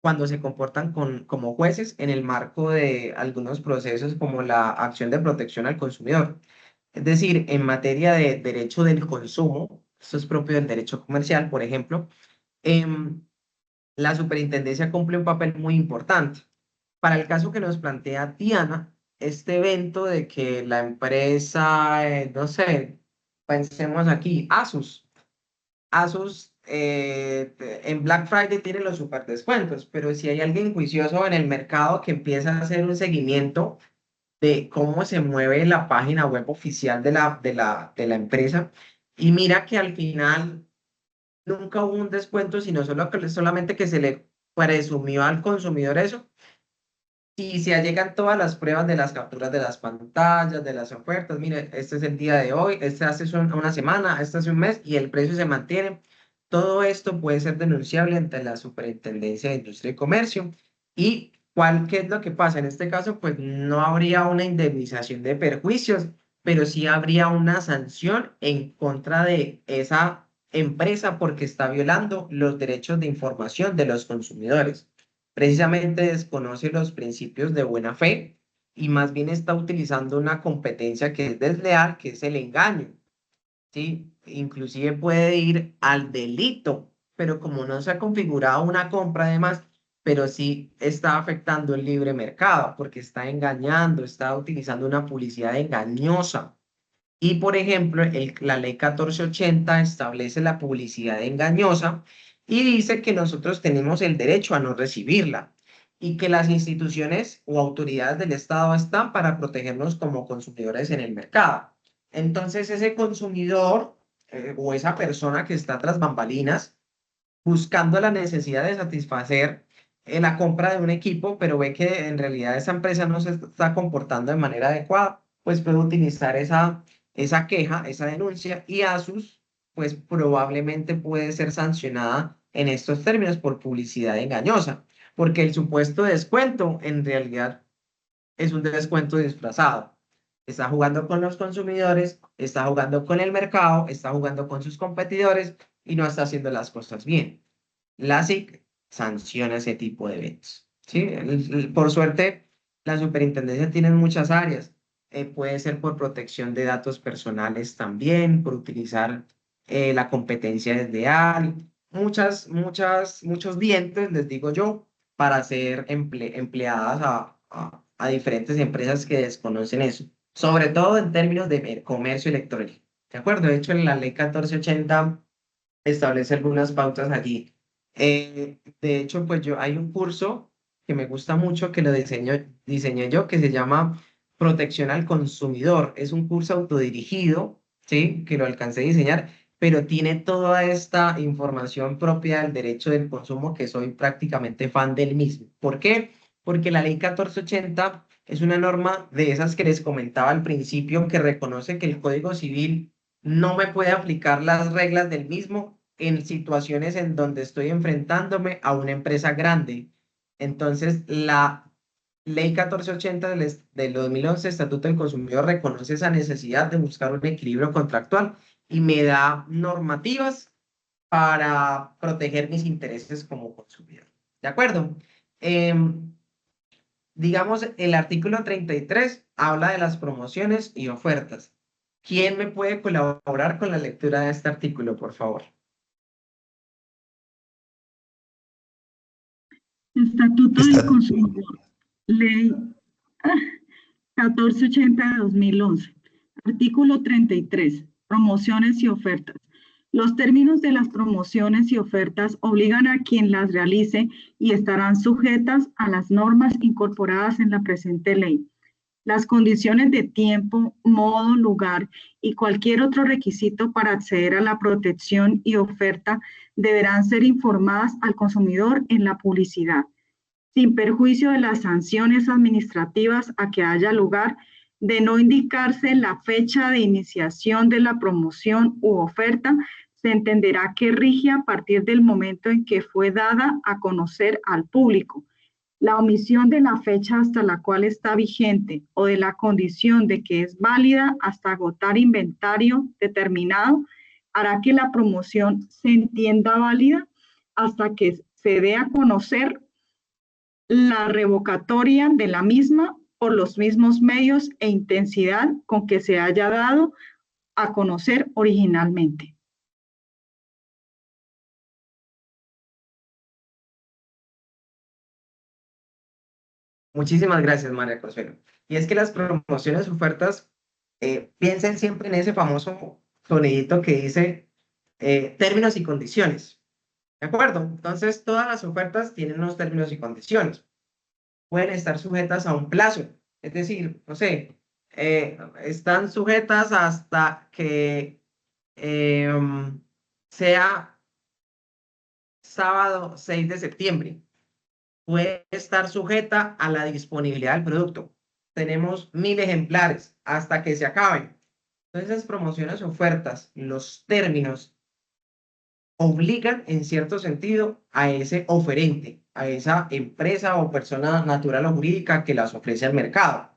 cuando se comportan como jueces en el marco de algunos procesos como la acción de protección al consumidor. Es decir, en materia de derecho del consumo, esto es propio del derecho comercial, por ejemplo, em, la superintendencia cumple un papel muy importante. Para el caso que nos plantea Diana, este evento de que la empresa, no sé, pensemos aquí, Asus en Black Friday tiene los super descuentos, pero si hay alguien juicioso en el mercado que empieza a hacer un seguimiento de cómo se mueve la página web oficial de la empresa, y mira que al final nunca hubo un descuento, sino solamente que se le presumió al consumidor eso. Y se llegan todas las pruebas de las capturas de las pantallas, de las ofertas, mire, este es el día de hoy, este hace una semana, este hace un mes y el precio se mantiene. Todo esto puede ser denunciable ante la Superintendencia de Industria y Comercio. ¿Y qué es lo que pasa? En este caso, pues no habría una indemnización de perjuicios, pero sí habría una sanción en contra de esa empresa porque está violando los derechos de información de los consumidores. Precisamente desconoce los principios de buena fe y más bien está utilizando una competencia que es desleal, que es el engaño, ¿sí? Inclusive puede ir al delito, pero como no se ha configurado una compra además, pero sí está afectando el libre mercado porque está engañando, está utilizando una publicidad engañosa. Y, por ejemplo, la ley 1480 establece la publicidad engañosa y dice que nosotros tenemos el derecho a no recibirla y que las instituciones o autoridades del Estado están para protegernos como consumidores en el mercado. Entonces, ese consumidor o esa persona que está tras bambalinas buscando la necesidad de satisfacer la compra de un equipo, pero ve que en realidad esa empresa no se está comportando de manera adecuada, pues puede utilizar esa queja, esa denuncia, y Asus, pues probablemente puede ser sancionada en estos términos por publicidad engañosa. porque el supuesto descuento en realidad es un descuento disfrazado. Está jugando con los consumidores, está jugando con el mercado, está jugando con sus competidores y no está haciendo las cosas bien. La SIC sanciona ese tipo de eventos. ¿Sí? Por suerte, la superintendencia tiene muchas áreas. Puede ser por protección de datos personales también, por utilizar la competencia desleal, muchos dientes, les digo yo, para ser empleadas a diferentes empresas que desconocen eso, sobre todo en términos de comercio electrónico. ¿De acuerdo? De hecho, en la ley 1480 establece algunas pautas allí. De hecho, pues hay un curso que me gusta mucho que lo diseñé yo, que se llama Protección al Consumidor. Es un curso autodirigido, ¿sí? Que lo alcancé a diseñar, pero tiene toda esta información propia del derecho del consumo, que soy prácticamente fan del mismo. ¿Por qué? Porque la ley 1480 es una norma de esas que les comentaba al principio, que reconoce que el Código Civil no me puede aplicar las reglas del mismo en situaciones en donde estoy enfrentándome a una empresa grande. Entonces, la Ley 1480 del 2011, Estatuto del Consumidor, reconoce esa necesidad de buscar un equilibrio contractual y me da normativas para proteger mis intereses como consumidor. ¿De acuerdo? Digamos, el artículo 33 habla de las promociones y ofertas. ¿Quién me puede colaborar con la lectura de este artículo, por favor? Estatuto del Consumidor, Ley 1480 de 2011. Artículo 33. Promociones y ofertas. Los términos de las promociones y ofertas obligan a quien las realice y estarán sujetas a las normas incorporadas en la presente ley. Las condiciones de tiempo, modo, lugar y cualquier otro requisito para acceder a la protección y oferta deberán ser informadas al consumidor en la publicidad, sin perjuicio de las sanciones administrativas a que haya lugar. De no indicarse la fecha de iniciación de la promoción u oferta, se entenderá que rige a partir del momento en que fue dada a conocer al público. La omisión de la fecha hasta la cual está vigente o de la condición de que es válida hasta agotar inventario determinado hará que la promoción se entienda válida hasta que se dé a conocer la revocatoria de la misma por los mismos medios e intensidad con que se haya dado a conocer originalmente. Muchísimas gracias, María Consuelo. Y es que las promociones, ofertas, piensen siempre en ese famoso sonidito que dice términos y condiciones. ¿De acuerdo? Entonces, todas las ofertas tienen unos términos y condiciones. Pueden estar sujetas a un plazo. Es decir, no sé, están sujetas hasta que sea sábado 6 de septiembre. Puede estar sujeta a la disponibilidad del producto. Tenemos 1000 ejemplares hasta que se acaben. Entonces, las promociones, ofertas, los términos obligan en cierto sentido a ese oferente, a esa empresa o persona natural o jurídica que las ofrece al mercado.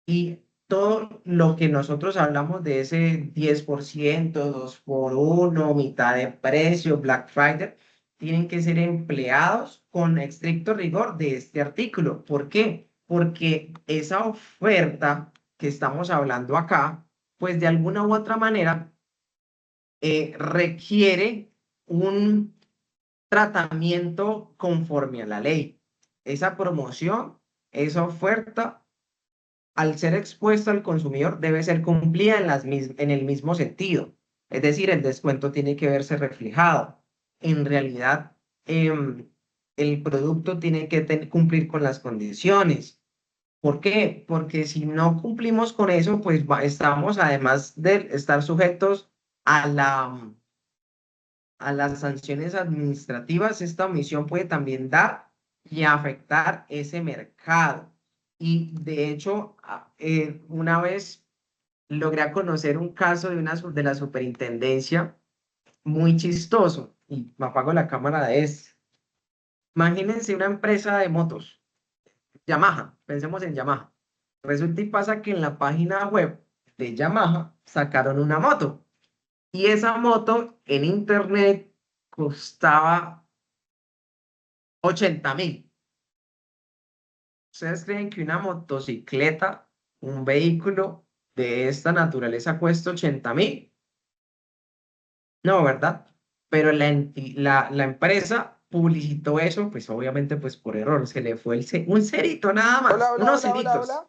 Y todo lo que nosotros hablamos de ese 10%, 2x1, mitad de precio, Black Friday, tienen que ser empleados con estricto rigor de este artículo. ¿Por qué? Porque esa oferta que estamos hablando acá, pues de alguna u otra manera requiere un tratamiento conforme a la ley. Esa promoción, esa oferta, al ser expuesta al consumidor, debe ser cumplida en el mismo sentido. Es decir, el descuento tiene que verse reflejado. En realidad, el producto tiene que cumplir con las condiciones. ¿Por qué? Porque si no cumplimos con eso, pues estamos, además de estar sujetos a las sanciones administrativas, esta omisión puede también dar y afectar ese mercado. Y de hecho, una vez logré conocer un caso de la superintendencia muy chistoso, y me apago la cámara de este. Imagínense una empresa de motos, Yamaha, pensemos en Yamaha. Resulta y pasa que en la página web de Yamaha sacaron una moto y esa moto en internet costaba 80.000. ¿Ustedes creen que una motocicleta, un vehículo de esta naturaleza cuesta 80.000? No, ¿verdad? Pero la empresa publicitó eso, pues obviamente pues por error, se le fue un cerito nada más, Hola, hola, unos hola, hola, ceritos. hola.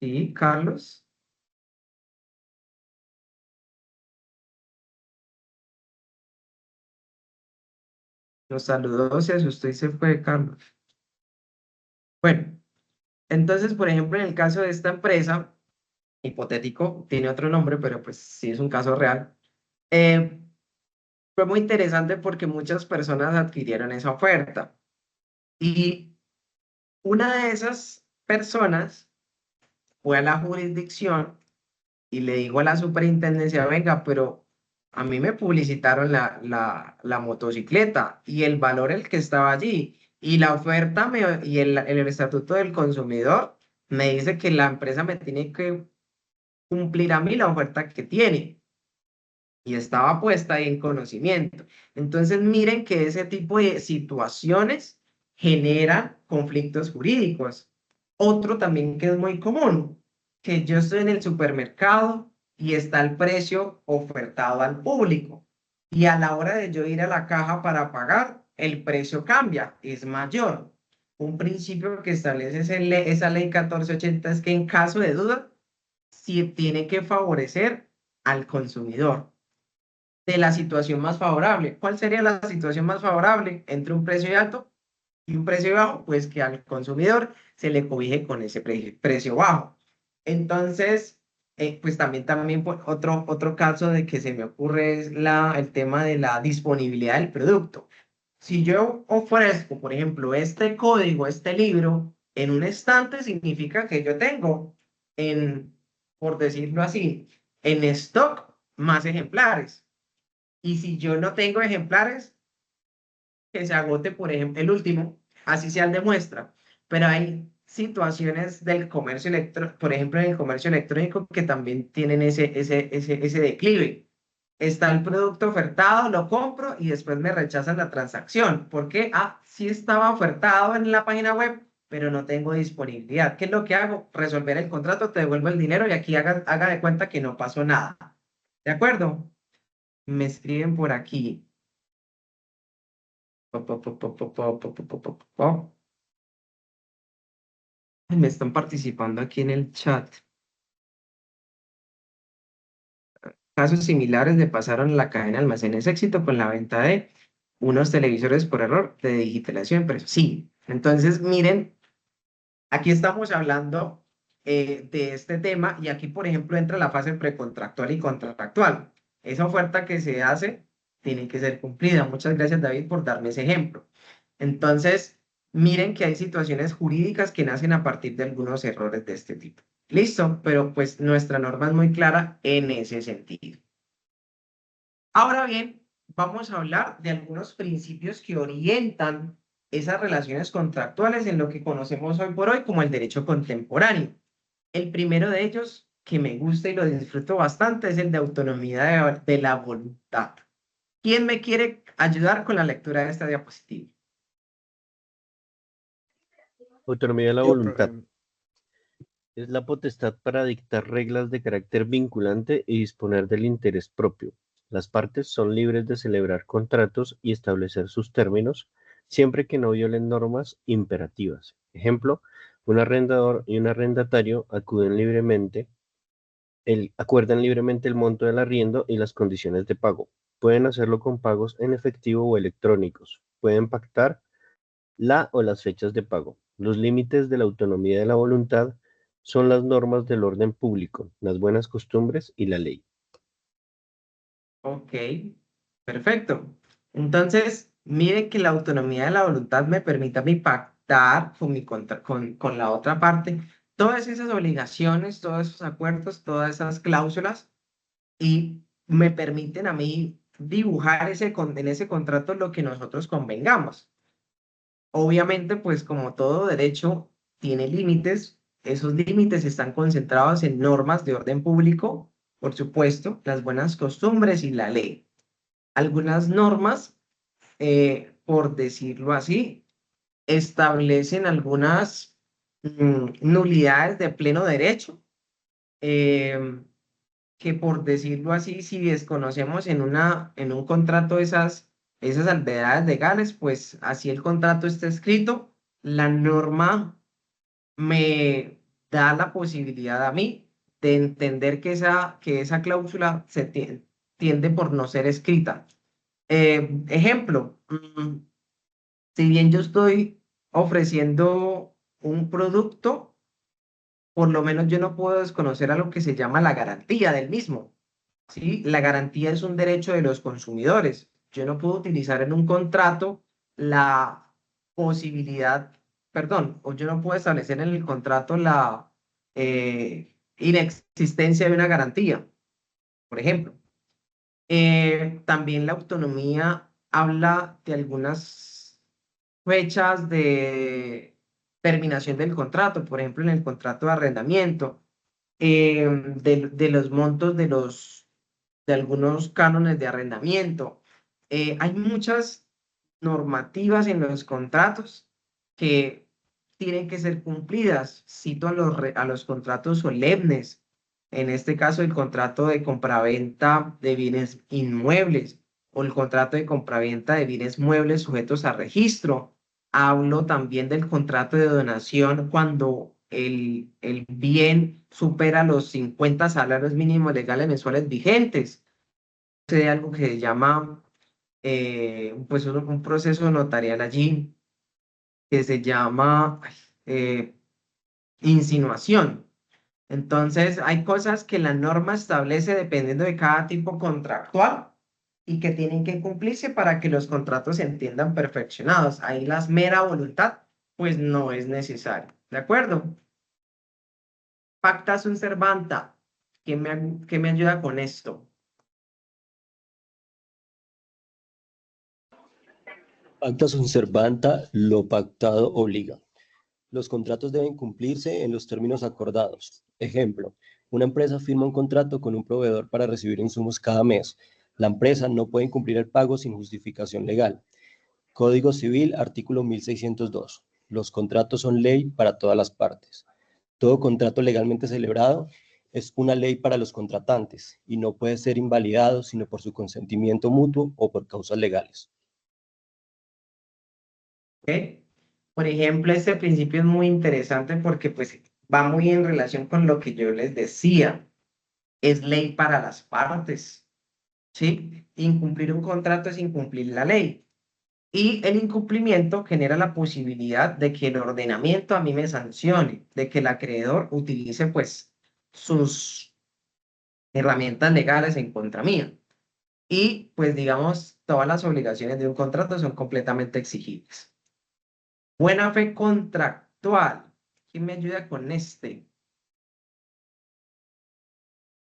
Sí, Carlos. Los saludó, se asustó y se fue, Carlos. Bueno, entonces, por ejemplo, en el caso de esta empresa, hipotético, tiene otro nombre, pero pues sí es un caso real. eh, Fue muy interesante porque muchas personas adquirieron esa oferta y una de esas personas fue a la jurisdicción y le dijo a la superintendencia, venga, pero a mí me publicitaron la motocicleta y el valor el que estaba allí y la oferta y el estatuto del consumidor me dice que la empresa me tiene que cumplir a mí la oferta que tiene. Y estaba puesta ahí en conocimiento. Entonces, miren que ese tipo de situaciones generan conflictos jurídicos. Otro también que es muy común, que yo estoy en el supermercado y está el precio ofertado al público. Y a la hora de yo ir a la caja para pagar, el precio cambia, es mayor. Un principio que establece esa ley 1480 es que en caso de duda, sí tiene que favorecer al consumidor de la situación más favorable. ¿Cuál sería la situación más favorable entre un precio alto y un precio bajo? Pues que al consumidor se le cobije con ese precio bajo. Entonces, pues también otro caso de que se me ocurre es el tema de la disponibilidad del producto. Si yo ofrezco, por ejemplo, este código, este libro, en un estante, significa que yo tengo por decirlo así, en stock más ejemplares. Y si yo no tengo ejemplares, que se agote, por ejemplo, el último, así sea el de muestra. Pero hay situaciones del comercio electrónico, por ejemplo, en el comercio electrónico, que también tienen ese declive. Está el producto ofertado, lo compro y después me rechazan la transacción. ¿Por qué? Ah, sí estaba ofertado en la página web, pero no tengo disponibilidad. ¿Qué es lo que hago? Resolver el contrato, te devuelvo el dinero y aquí haga de cuenta que no pasó nada. ¿De acuerdo? Me escriben por aquí. Ay, me están participando aquí en el chat. Casos similares le pasaron a la cadena Almacenes Éxito con la venta de unos televisores por error de digitalización, pero sí. Entonces, miren, aquí estamos hablando de este tema y aquí, por ejemplo, entra la fase precontractual y contractual. Esa oferta que se hace tiene que ser cumplida. Muchas gracias, David, por darme ese ejemplo. Entonces, miren que hay situaciones jurídicas que nacen a partir de algunos errores de este tipo. Listo, pero pues nuestra norma es muy clara en ese sentido. Ahora bien, vamos a hablar de algunos principios que orientan esas relaciones contractuales en lo que conocemos hoy por hoy como el derecho contemporáneo. El primero de ellos, que me gusta y lo disfruto bastante, es el de autonomía de la voluntad. ¿Quién me quiere ayudar con la lectura de esta diapositiva? Autonomía de la Yo, voluntad. Es la potestad para dictar reglas de carácter vinculante y disponer del interés propio. Las partes son libres de celebrar contratos y establecer sus términos, siempre que no violen normas imperativas. Ejemplo, un arrendador y un arrendatario acuerdan libremente el monto del arriendo y las condiciones de pago. Pueden hacerlo con pagos en efectivo o electrónicos. Pueden pactar la o las fechas de pago. Los límites de la autonomía de la voluntad son las normas del orden público, las buenas costumbres y la ley. Ok, perfecto. Entonces, mire que la autonomía de la voluntad me permite a mí pactar con la otra parte todas esas obligaciones, todos esos acuerdos, todas esas cláusulas y me permiten a mí dibujar en ese contrato lo que nosotros convengamos. Obviamente, pues como todo derecho tiene límites, esos límites están concentrados en normas de orden público, por supuesto, las buenas costumbres y la ley. Algunas normas, por decirlo así, establecen algunas nulidades de pleno derecho, que por decirlo así, si desconocemos en un contrato esas salvedades legales, pues así el contrato está escrito, la norma me da la posibilidad a mí de entender que esa cláusula tiende por no ser escrita. Ejemplo, si bien yo estoy ofreciendo un producto, por lo menos yo no puedo desconocer a lo que se llama la garantía del mismo. ¿Sí? La garantía es un derecho de los consumidores. Yo no puedo utilizar en un contrato la posibilidad, perdón, o yo no puedo establecer en el contrato la inexistencia de una garantía, por ejemplo. También la autonomía habla de algunas fechas de terminación del contrato, por ejemplo, en el contrato de arrendamiento, de los montos de algunos cánones de arrendamiento. Hay muchas normativas en los contratos que tienen que ser cumplidas. Cito a los contratos solemnes, en este caso el contrato de compraventa de bienes inmuebles o el contrato de compraventa de bienes muebles sujetos a registro. Hablo también del contrato de donación cuando el bien supera los 50 salarios mínimos legales mensuales vigentes. De algo que se llama pues un proceso notarial allí que se llama eh, insinuación. Entonces, hay cosas que la norma establece dependiendo de cada tipo contractual y que tienen que cumplirse para que los contratos se entiendan perfeccionados. Ahí la mera voluntad, pues no es necesario. ¿De acuerdo? Pacta sunt servanda. ¿Qué me ayuda con esto? Pacta sunt servanda, lo pactado obliga. Los contratos deben cumplirse en los términos acordados. Ejemplo, una empresa firma un contrato con un proveedor para recibir insumos cada mes. La empresa no puede incumplir el pago sin justificación legal. Código Civil, artículo 1602. Los contratos son ley para todas las partes. Todo contrato legalmente celebrado es una ley para los contratantes y no puede ser invalidado sino por su consentimiento mutuo o por causas legales. ¿Okay? Por ejemplo, este principio es muy interesante porque pues va muy en relación con lo que yo les decía. Es ley para las partes, ¿sí? Incumplir un contrato es incumplir la ley. Y el incumplimiento genera la posibilidad de que el ordenamiento a mí me sancione, de que el acreedor utilice pues sus herramientas legales en contra mía. Y pues digamos, todas las obligaciones de un contrato son completamente exigibles. Buena fe contractual. ¿Quién me ayuda con este?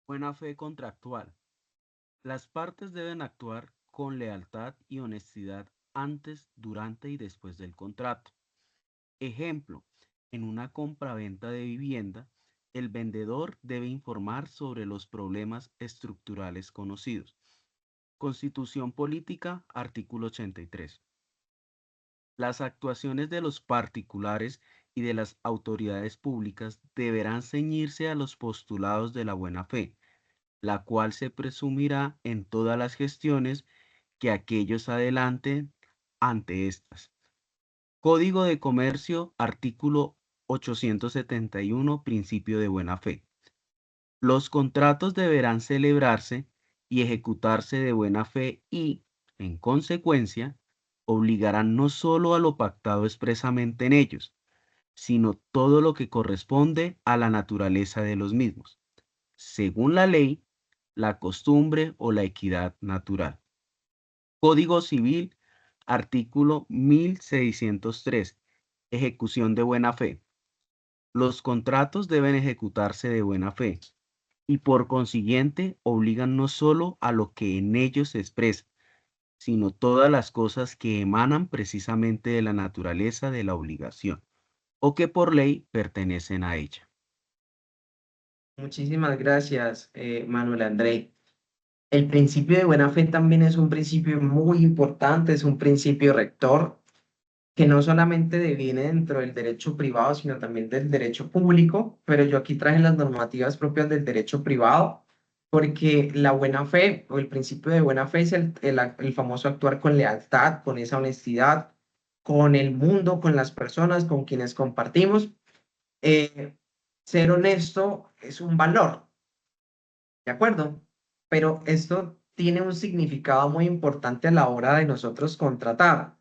Buena fe contractual. Las partes deben actuar con lealtad y honestidad antes, durante y después del contrato. Ejemplo, en una compraventa de vivienda, el vendedor debe informar sobre los problemas estructurales conocidos. Constitución Política, artículo 83. Las actuaciones de los particulares y de las autoridades públicas deberán ceñirse a los postulados de la buena fe, la cual se presumirá en todas las gestiones que aquellos adelanten ante estas. Código de Comercio, artículo 871, principio de buena fe. Los contratos deberán celebrarse y ejecutarse de buena fe y, en consecuencia, obligarán no solo a lo pactado expresamente en ellos, sino todo lo que corresponde a la naturaleza de los mismos, según la ley, la costumbre o la equidad natural. Código Civil, artículo 1603, ejecución de buena fe. Los contratos deben ejecutarse de buena fe. y por consiguiente obligan no solo a lo que en ellos se expresa, sino todas las cosas que emanan precisamente de la naturaleza de la obligación o que por ley pertenecen a ella. Muchísimas gracias, Manuel André. El principio de buena fe también es un principio muy importante, es un principio rector que no solamente deviene dentro del derecho privado, sino también del derecho público, pero yo aquí traje las normativas propias del derecho privado, porque la buena fe o el principio de buena fe es el famoso actuar con lealtad, con esa honestidad, con el mundo, con las personas con quienes compartimos. Ser honesto es un valor, ¿de acuerdo? Pero esto tiene un significado muy importante a la hora de nosotros contratar,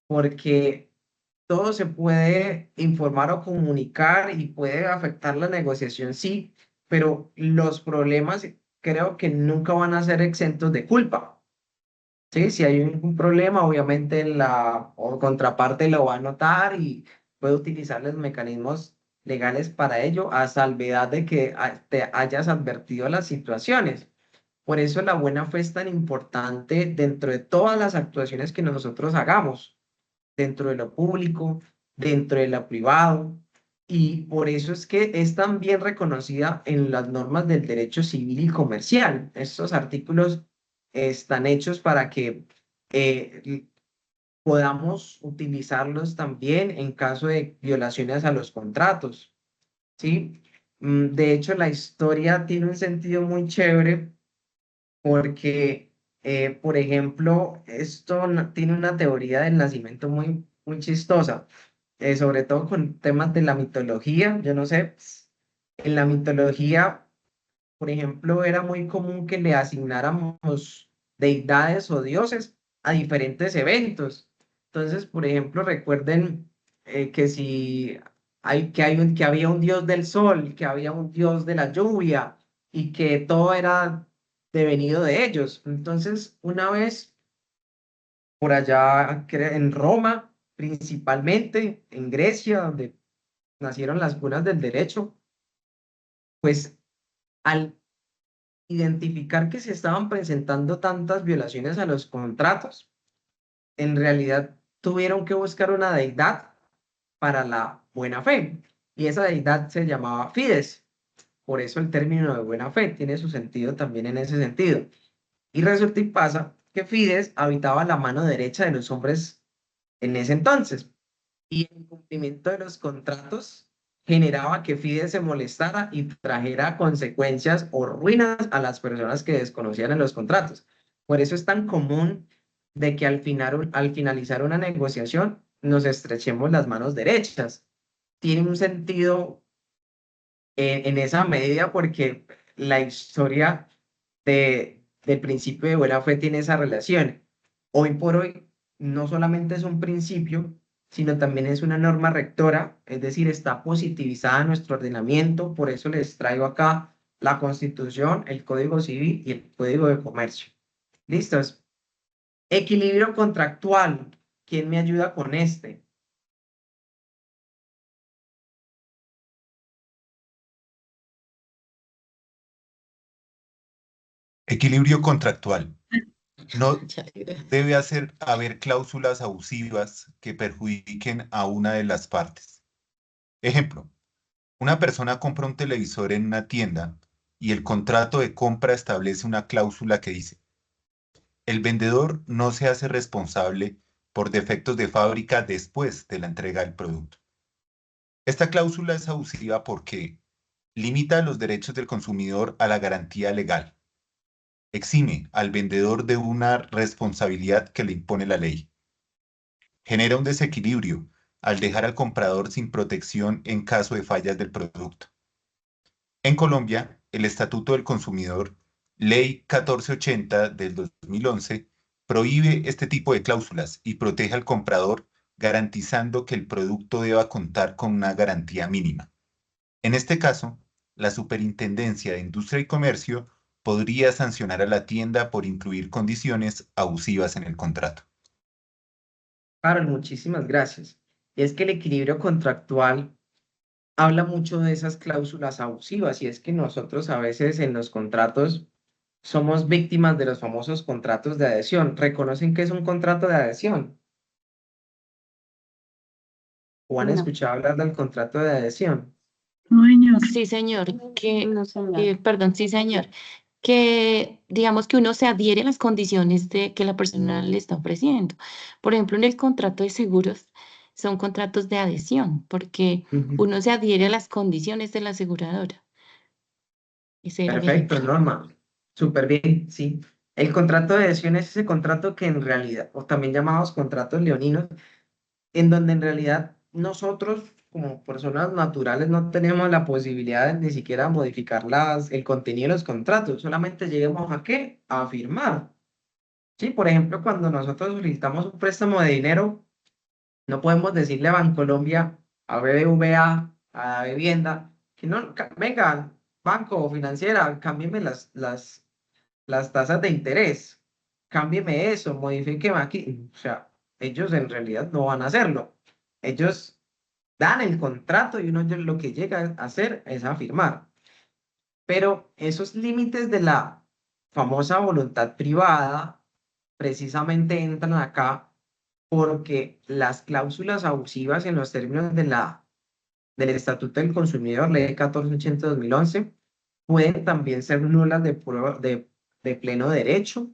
porque todo se puede informar o comunicar y puede afectar la negociación, sí, pero los problemas creo que nunca van a ser exentos de culpa. Sí, si hay un problema, obviamente la contraparte lo va a notar y puede utilizar los mecanismos legales para ello, a salvedad de que te hayas advertido las situaciones. Por eso la buena fe es tan importante dentro de todas las actuaciones que nosotros hagamos, dentro de lo público, dentro de lo privado, y por eso es que es tan bien reconocida en las normas del derecho civil y comercial. Estos artículos están hechos para que podamos utilizarlos también en caso de violaciones a los contratos, ¿sí? De hecho, la historia tiene un sentido muy chévere porque, por ejemplo, esto tiene una teoría del nacimiento muy, muy chistosa, sobre todo con temas de la mitología. Yo no sé, en la mitología, por ejemplo, era muy común que le asignáramos deidades o dioses a diferentes eventos. Entonces, por ejemplo, recuerden que si que había un dios del sol, que había un dios de la lluvia y que todo era devenido de ellos. Entonces, una vez por allá en Roma, principalmente en Grecia, donde nacieron las cunas del derecho, pues al identificar que se estaban presentando tantas violaciones a los contratos, en realidad tuvieron que buscar una deidad para la buena fe. Y esa deidad se llamaba Fides. Por eso el término de buena fe tiene su sentido también en ese sentido. Y resulta y pasa que Fides habitaba la mano derecha de los hombres en ese entonces. Y el incumplimiento de los contratos generaba que Fides se molestara y trajera consecuencias o ruinas a las personas que desconocían en los contratos. Por eso es tan común de que al finalizar una negociación nos estrechemos las manos derechas. Tiene un sentido en esa medida porque la historia del principio de buena fe tiene esa relación. Hoy por hoy no solamente es un principio, sino también es una norma rectora, es decir, está positivizada en nuestro ordenamiento. Por eso les traigo acá la Constitución, el Código Civil y el Código de Comercio. ¿Listos? Equilibrio contractual. ¿Quién me ayuda con este? Equilibrio contractual. No debe haber cláusulas abusivas que perjudiquen a una de las partes. Ejemplo, una persona compra un televisor en una tienda y el contrato de compra establece una cláusula que dice: el vendedor no se hace responsable por defectos de fábrica después de la entrega del producto. Esta cláusula es abusiva porque limita los derechos del consumidor a la garantía legal, exime al vendedor de una responsabilidad que le impone la ley, genera un desequilibrio al dejar al comprador sin protección en caso de fallas del producto. En Colombia, el Estatuto del Consumidor, Ley 1480 del 2011, prohíbe este tipo de cláusulas y protege al comprador garantizando que el producto deba contar con una garantía mínima. En este caso, la Superintendencia de Industria y Comercio podría sancionar a la tienda por incluir condiciones abusivas en el contrato. Carol, muchísimas gracias. Y es que el equilibrio contractual habla mucho de esas cláusulas abusivas y es que nosotros a veces en los contratos somos víctimas de los famosos contratos de adhesión. ¿Reconocen que es un contrato de adhesión? ¿O han No, escuchado hablar del contrato de adhesión? No, señor. Sí, señor, no, señor. perdón, sí, señor, que digamos que uno se adhiere a las condiciones de que la persona le está ofreciendo. Por ejemplo, en el contrato de seguros son contratos de adhesión, porque Ujú. uno se adhiere a las condiciones de la aseguradora. Ese era mi Perfecto, ejemplo. Norma. Súper bien, sí. El contrato de adhesión es ese contrato que en realidad, o también llamados contratos leoninos, en donde en realidad nosotros como personas naturales no tenemos la posibilidad de ni siquiera modificar el contenido de los contratos, solamente lleguemos a qué, a firmar. Sí, por ejemplo, cuando nosotros solicitamos un préstamo de dinero, no podemos decirle a Bancolombia, a BBVA, a la vivienda, que no, venga, banco o financiera, cámbieme las tasas de interés, cámbieme eso, modifíqueme aquí. O sea, ellos en realidad no van a hacerlo. Ellos dan el contrato y uno lo que llega a hacer es a firmar. Pero esos límites de la famosa voluntad privada precisamente entran acá porque las cláusulas abusivas en los términos del Estatuto del Consumidor, Ley 1480-2011, pueden también ser nulas de pleno derecho,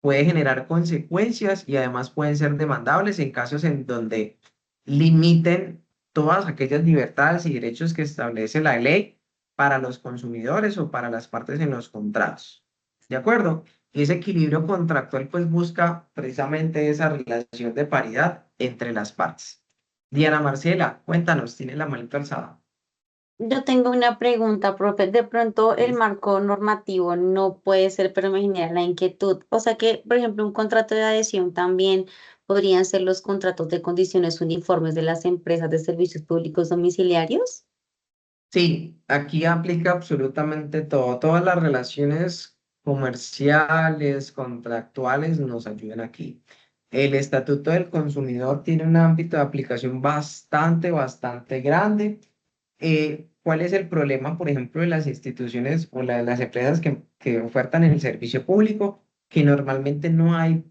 puede generar consecuencias y además pueden ser demandables en casos en donde limiten todas aquellas libertades y derechos que establece la ley para los consumidores o para las partes en los contratos. ¿De acuerdo? Y ese equilibrio contractual pues busca precisamente esa relación de paridad entre las partes. Diana Marcela, cuéntanos, tiene la manita alzada. Yo tengo una pregunta, profe. De pronto el Sí. marco normativo no puede ser, pero me genera la inquietud. O sea que, por ejemplo, un contrato de adhesión también podrían ser los contratos de condiciones uniformes de las empresas de servicios públicos domiciliarios. Sí, aquí aplica absolutamente todo. Todas las relaciones comerciales, contractuales nos ayudan aquí. El Estatuto del Consumidor tiene un ámbito de aplicación bastante grande. ¿Cuál es el problema, por ejemplo, de las instituciones o de las empresas que ofertan el servicio público? Que normalmente no hay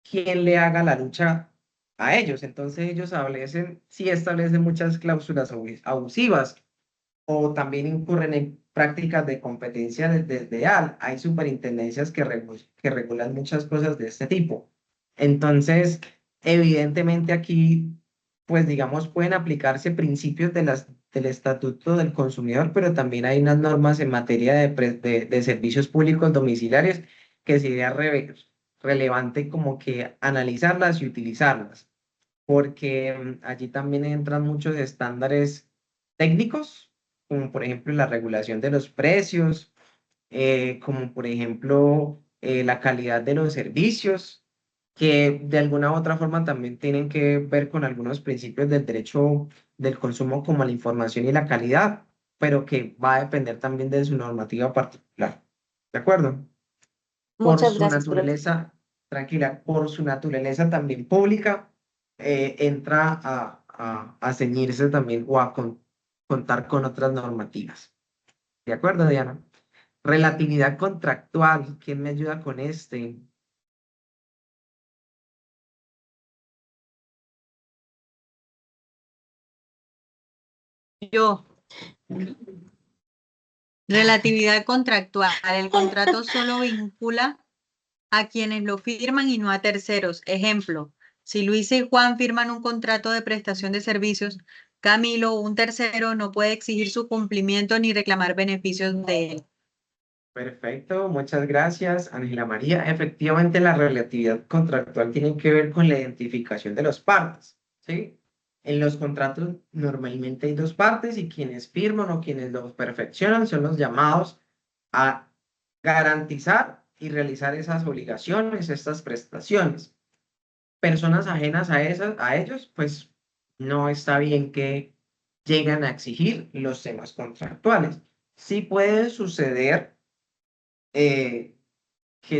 quien le haga la lucha a ellos. Entonces ellos sí establecen muchas cláusulas abusivas o también incurren en prácticas de competencia desleal. Hay superintendencias que regulan muchas cosas de este tipo. Entonces, evidentemente aquí, pues digamos, pueden aplicarse principios del Estatuto del Consumidor, pero también hay unas normas en materia de servicios públicos domiciliarios que sería relevante como que analizarlas y utilizarlas, porque allí también entran muchos estándares técnicos, como por ejemplo la regulación de los precios, como por ejemplo la calidad de los servicios, que de alguna u otra forma también tienen que ver con algunos principios del derecho del consumo, como la información y la calidad, pero que va a depender también de su normativa particular. ¿De acuerdo? Por Muchas su gracias, profe. naturaleza, tranquila, por su naturaleza también pública, entra a ceñirse también o a contar con otras normativas. ¿De acuerdo, Diana? Relatividad contractual, ¿quién me ayuda con este? Yo, relatividad contractual. El contrato solo vincula a quienes lo firman y no a terceros. Ejemplo, si Luisa y Juan firman un contrato de prestación de servicios, Camilo, un tercero, no puede exigir su cumplimiento ni reclamar beneficios de él. Perfecto, muchas gracias, Ángela María. Efectivamente, la relatividad contractual tiene que ver con la identificación de las partes, ¿sí? En los contratos normalmente hay dos partes y quienes firman o quienes los perfeccionan son los llamados a garantizar y realizar esas obligaciones, estas prestaciones. Personas ajenas a ellos, pues no está bien que lleguen a exigir los temas contractuales. Sí puede suceder eh, que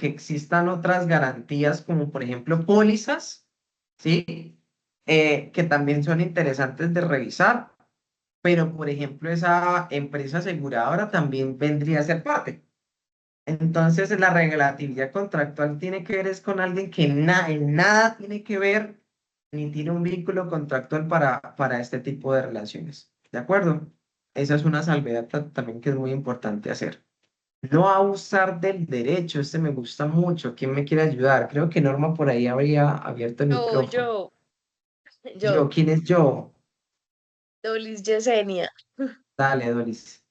existan otras garantías, como por ejemplo pólizas, ¿sí? Que también son interesantes de revisar, pero por ejemplo esa empresa aseguradora también vendría a ser parte. Entonces la relatividad contractual tiene que ver es con alguien que en nada tiene que ver ni tiene un vínculo contractual para este tipo de relaciones. ¿De acuerdo? Esa es una salvedad también que es muy importante hacer. No abusar del derecho, este me gusta mucho. ¿Quién me quiere ayudar? Creo que Norma por ahí habría abierto el Yo, micrófono. yo, ¿Quién es yo? Dolis Yesenia. Dale, Doris.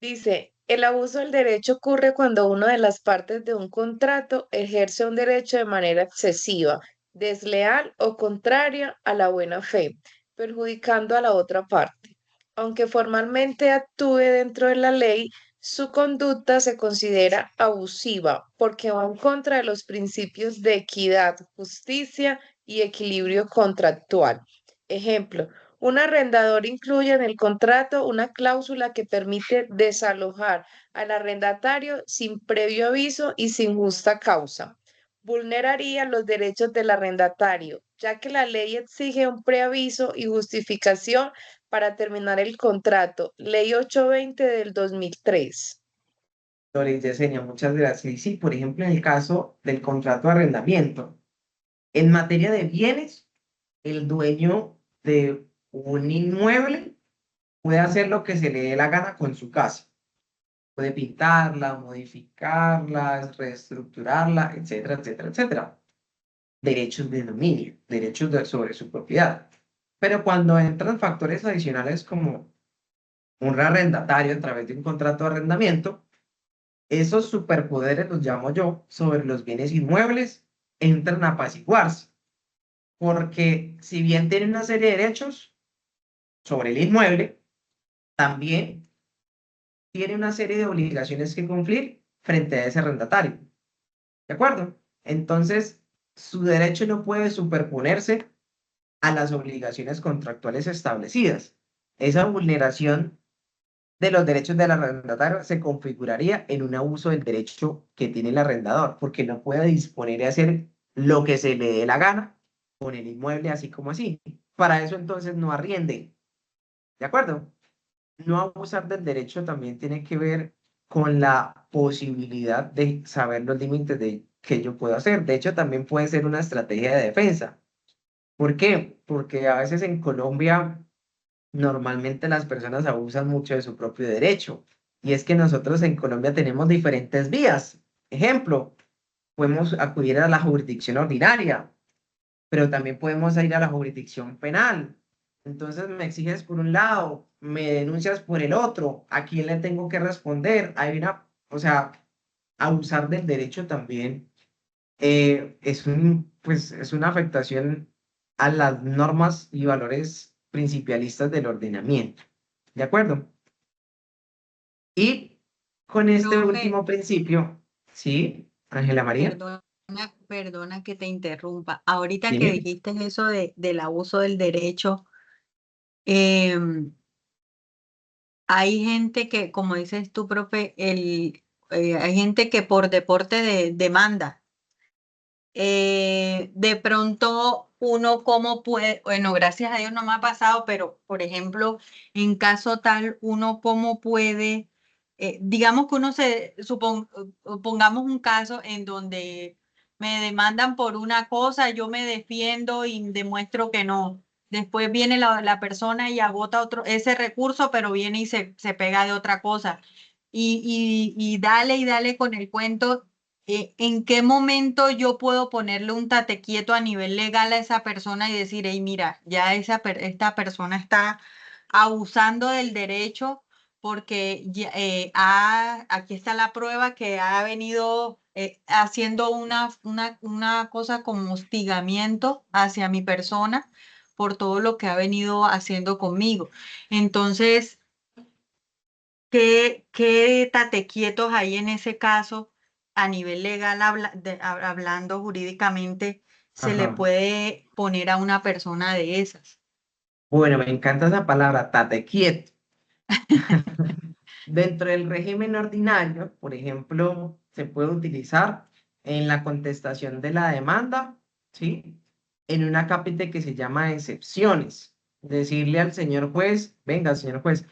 Dice, el abuso del derecho ocurre cuando una de las partes de un contrato ejerce un derecho de manera excesiva, desleal o contraria a la buena fe, perjudicando a la otra parte. Aunque formalmente actúe dentro de la ley, su conducta se considera abusiva porque va en contra de los principios de equidad, justicia y equilibrio contractual. Ejemplo, un arrendador incluye en el contrato una cláusula que permite desalojar al arrendatario sin previo aviso y sin justa causa. Vulneraría los derechos del arrendatario, ya que la ley exige un preaviso y justificación para terminar el contrato. Ley 820 del 2003. Doris Yesenia, muchas gracias. Y sí, por ejemplo, en el caso del contrato de arrendamiento, en materia de bienes, el dueño de un inmueble puede hacer lo que se le dé la gana con su casa. Puede pintarla, modificarla, reestructurarla, etcétera, etcétera, etcétera. Derechos de dominio, sobre su propiedad. Pero cuando entran factores adicionales como un arrendatario a través de un contrato de arrendamiento, esos superpoderes, los llamo yo, sobre los bienes inmuebles, entran a apaciguarse. Porque si bien tiene una serie de derechos sobre el inmueble, también tiene una serie de obligaciones que cumplir frente a ese arrendatario. ¿De acuerdo? Entonces, su derecho no puede superponerse a las obligaciones contractuales establecidas. Esa vulneración de los derechos del arrendatario se configuraría en un abuso del derecho que tiene el arrendador, porque no puede disponer y hacer lo que se le dé la gana con el inmueble así como así. Para eso entonces no arriende. ¿De acuerdo? No abusar del derecho también tiene que ver con la posibilidad de saber los límites de que yo puedo hacer. De hecho, también puede ser una estrategia de defensa. ¿Por qué? Porque a veces en Colombia normalmente las personas abusan mucho de su propio derecho. Y es que nosotros en Colombia tenemos diferentes vías. Ejemplo, podemos acudir a la jurisdicción ordinaria, pero también podemos ir a la jurisdicción penal. Entonces me exiges por un lado, me denuncias por el otro, ¿a quién le tengo que responder? Hay una, o sea, abusar del derecho también pues, es una afectación a las normas y valores principialistas del ordenamiento. ¿De acuerdo? Y con este Profe, último principio, ¿sí, Ángela María? perdona que te interrumpa. Ahorita que Dime. dijiste eso del abuso del derecho, em, hay gente que, como dices tú, profe, hay gente que por deporte demanda. De pronto uno cómo puede, bueno, gracias a Dios no me ha pasado, pero por ejemplo, en caso tal, uno cómo puede, digamos que pongamos un caso en donde me demandan por una cosa, yo me defiendo y demuestro que no. Después viene la persona y agota ese recurso, pero viene y se pega de otra cosa. Y dale con el cuento. ¿En qué momento yo puedo ponerle un tate quieto a nivel legal a esa persona y decir, hey, mira, ya esta persona está abusando del derecho porque aquí está la prueba que ha venido haciendo una cosa como hostigamiento hacia mi persona por todo lo que ha venido haciendo conmigo? Entonces, ¿qué tate quietos hay en ese caso a nivel legal, hablando jurídicamente, se le Ajá. puede poner a una persona de esas? Bueno, me encanta esa palabra, tate quieto. Dentro del régimen ordinario, por ejemplo, se puede utilizar en la contestación de la demanda, ¿sí? En una cápite que se llama excepciones. decirle al señor juez, venga, señor juez,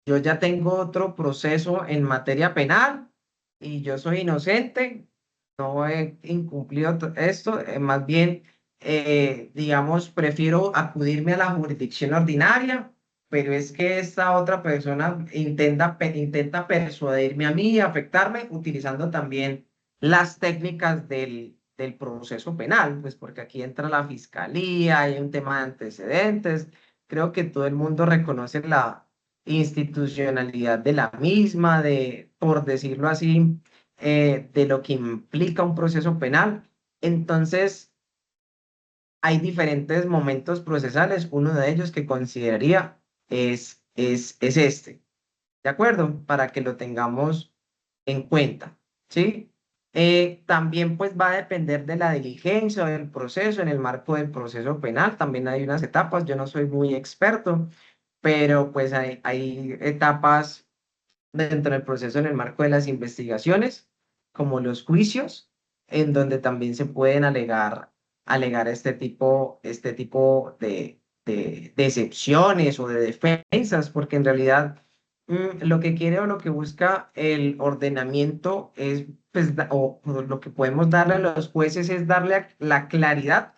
yo ya tengo otro proceso en materia penal y yo soy inocente, no he incumplido esto, más bien, digamos, prefiero acudirme a la jurisdicción ordinaria, pero es que esta otra persona intenta persuadirme a mí y afectarme utilizando también las técnicas del proceso penal, pues porque aquí entra la fiscalía, hay un tema de antecedentes, creo que todo el mundo reconoce la institucionalidad de la misma, de, por decirlo así, de lo que implica un proceso penal. Entonces, hay diferentes momentos procesales. Uno de ellos que consideraría es este. ¿De acuerdo? Para que lo tengamos en cuenta. ¿Sí? También pues va a depender de la diligencia o del proceso. En el marco del proceso penal también hay unas etapas. Yo no soy muy experto, pero pues hay etapas dentro del proceso en el marco de las investigaciones, como los juicios, en donde también se pueden alegar este tipo de excepciones o de defensas, porque en realidad lo que quiere o lo que busca el ordenamiento es, pues, o lo que podemos darle a los jueces es darle la claridad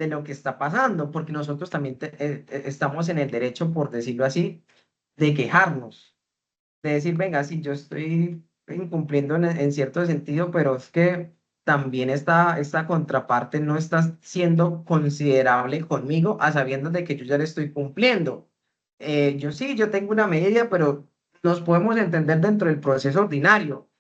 de lo que está pasando, porque nosotros también estamos en el derecho, por decirlo así, de quejarnos, de decir, venga, sí, yo estoy incumpliendo en cierto sentido, pero es que también esta contraparte no está siendo considerable conmigo a sabiendas de que yo ya le estoy cumpliendo. Yo sí, yo tengo una medida, pero nos podemos entender dentro del proceso ordinario.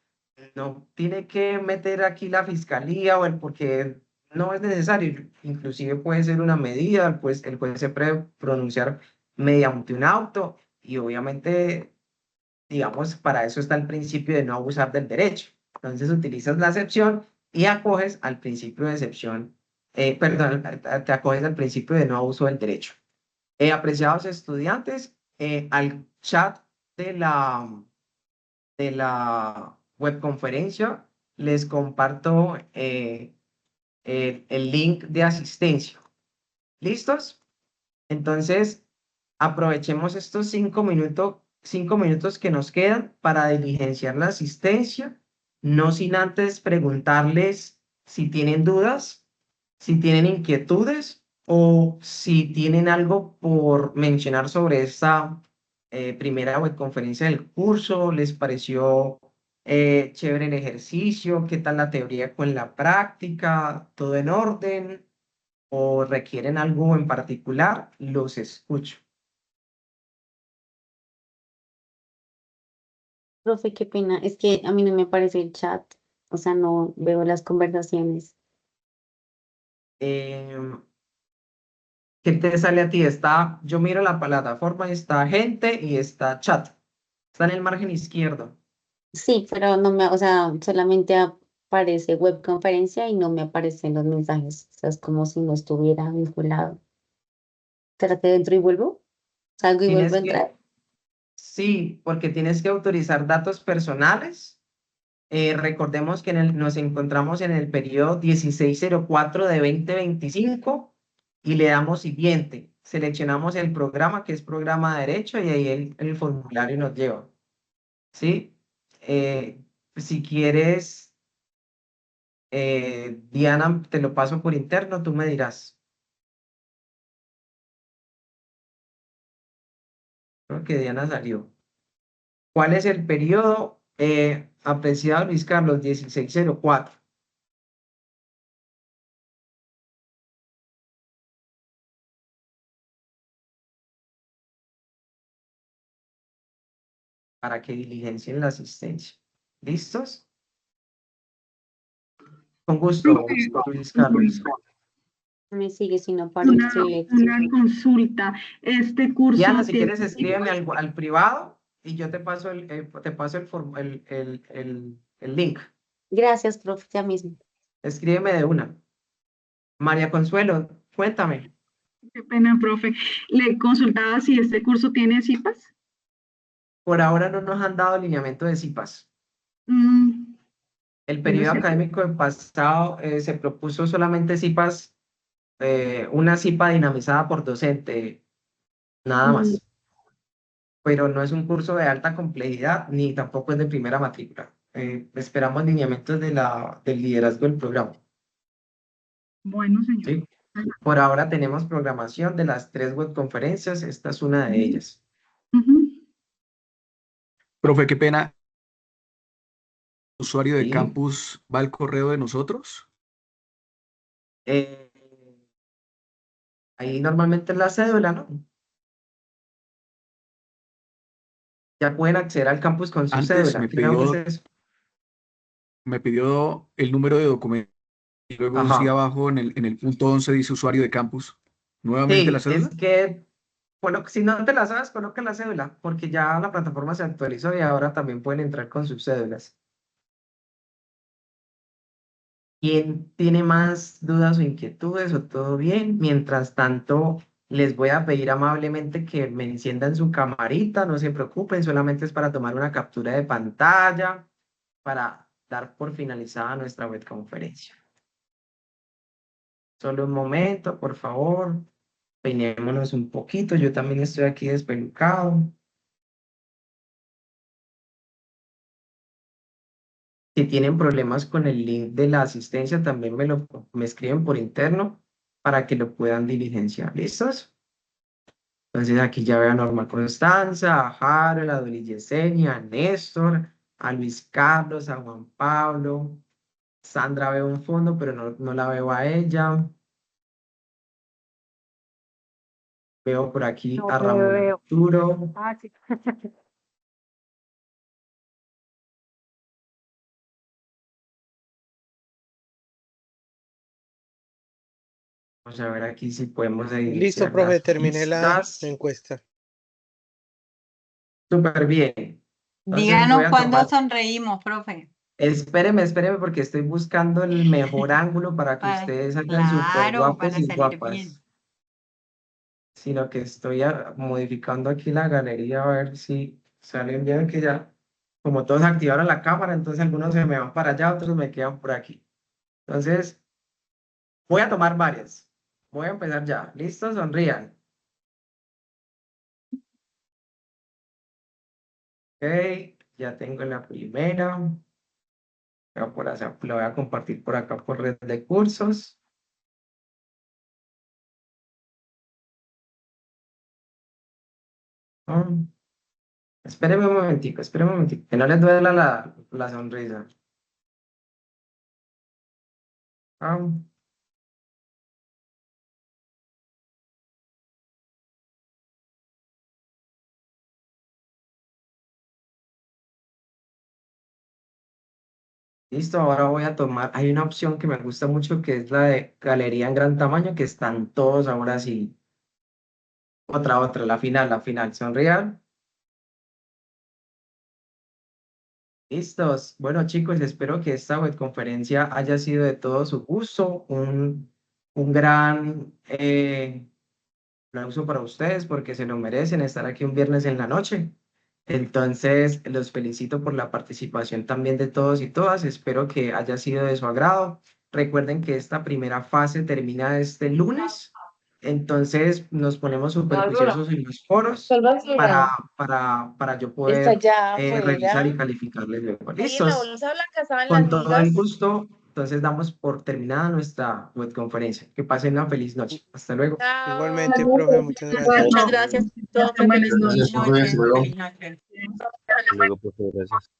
No tiene que meter aquí la fiscalía o el porque no es necesario. Inclusive puede ser una medida, pues el juez se puede pronunciar mediante un auto y obviamente, digamos, para eso está el principio de no abusar del derecho. Entonces utilizas la excepción y acoges al principio de excepción, perdón, te acoges al principio de no abuso del derecho. Apreciados estudiantes, al chat de la webconferencia les comparto el link de asistencia. ¿Listos? Entonces, aprovechemos estos 5 minutos que nos quedan para diligenciar la asistencia, no sin antes preguntarles si tienen dudas, si tienen inquietudes o si tienen algo por mencionar sobre esta primera webconferencia del curso. ¿Les pareció chévere el ejercicio? ¿Qué tal la teoría con la práctica? ¿Todo en orden? ¿O requieren algo en particular? Los escucho. Profe, qué pena, es que a mí no me aparece el chat, o sea, no veo las conversaciones. ¿Qué te sale a ti? Yo miro la plataforma, está gente y está chat. Está en el margen izquierdo. Sí, pero no me, o sea, solamente aparece webconferencia y no me aparecen los mensajes, o sea, es como si no estuviera vinculado. ¿Será que entro y vuelvo? ¿Salgo y vuelvo a entrar? Sí, porque tienes que autorizar datos personales. Recordemos que nos encontramos en el periodo 1604 de 2025 y le damos siguiente. Seleccionamos el programa, que es programa de derecho, y ahí el formulario nos lleva. ¿Sí? Si quieres, Diana, te lo paso por interno, tú me dirás. Creo que Diana salió. ¿Cuál es el periodo? Apreciado Luis Carlos, 1604. Para que diligencien la asistencia. ¿Listos? Con gusto, Luis Carlos. Me sigue si no Una aparece. consulta. Este curso Diana, si tiene- quieres, escríbeme al privado y yo te paso el link. Gracias, profe, ya mismo. Escríbeme de una. María Consuelo, cuéntame. Qué pena, profe. Le consultaba si este curso tiene CIPAS. Por ahora no nos han dado lineamiento de CIPAS. El periodo académico del pasado se propuso solamente CIPAS, una CIPA dinamizada por docente, nada más. Pero no es un curso de alta complejidad ni tampoco es de primera matrícula. Esperamos lineamientos del liderazgo del programa. Bueno, señor. ¿Sí? Por ahora tenemos programación de las 3 webconferencias, esta es una de ellas. Profe, qué pena. ¿El usuario de Sí. campus va al correo de nosotros? Ahí normalmente es la cédula, ¿no? Ya pueden acceder al campus con su Antes cédula. Creo que es eso. me pidió el número de documento y luego sí Ajá. abajo en el punto 11 dice usuario de campus. ¿Nuevamente la Sí, cédula? es que, bueno, si no te la sabes, coloca la cédula, porque ya la plataforma se actualizó y ahora también pueden entrar con sus cédulas. ¿Quién tiene más dudas o inquietudes o todo bien? Mientras tanto, les voy a pedir amablemente que me enciendan su camarita, no se preocupen, solamente es para tomar una captura de pantalla, para dar por finalizada nuestra webconferencia. Solo un momento, por favor. Peinémonos un poquito, yo también estoy aquí despelucado. Si tienen problemas con el link de la asistencia, también me escriben por interno para que lo puedan diligenciar. ¿Listos? Entonces aquí ya veo a Norma Constanza, a Harold, a Doli Yesenia, a Néstor, a Luis Carlos, a Juan Pablo. Sandra veo un fondo, pero no la veo a ella. Veo por aquí No a te Ramón veo. Arturo. Ah, sí. Vamos a ver aquí si podemos Listo, iniciar profe, las terminé la listas. encuesta. Súper bien. Entonces voy Díganos a cuándo tomar. sonreímos, profe. Espéreme porque estoy buscando el mejor ángulo para que ustedes salgan súper Claro, guapos para y salir bien. guapas. Sino que estoy modificando aquí la galería a ver si salen bien, que ya, como todos activaron la cámara, entonces algunos se me van para allá, otros me quedan por aquí. Entonces, voy a tomar varias. Voy a empezar ya. ¿Listo? Sonrían. Ok, ya tengo la primera. La voy a compartir por acá por red de cursos. Espéreme un momentico, que no les duela la sonrisa. Listo, ahora voy a tomar, hay una opción que me gusta mucho que es la de galería en gran tamaño, que están todos ahora sí. Otra, la final, sonrían. Listos. Bueno, chicos, espero que esta webconferencia haya sido de todo su gusto. Un gran aplauso para ustedes porque se lo merecen estar aquí un viernes en la noche. Entonces, los felicito por la participación también de todos y todas. Espero que haya sido de su agrado. Recuerden que esta primera fase termina este lunes. Entonces, nos ponemos súper juiciosos en los foros para yo Está poder allá revisar y afuera. calificarles luego. Ahí en la ¿Listos? bolsa blanca estaban las Con todo el migas. gusto. Entonces, damos por terminada nuestra webconferencia. Que pasen una feliz noche. Hasta luego. Igualmente, Chao. profe, muchas gracias. Muchas gracias, profe. Feliz Buenas noche. noches. Feliz noche. Hasta luego, profe, gracias.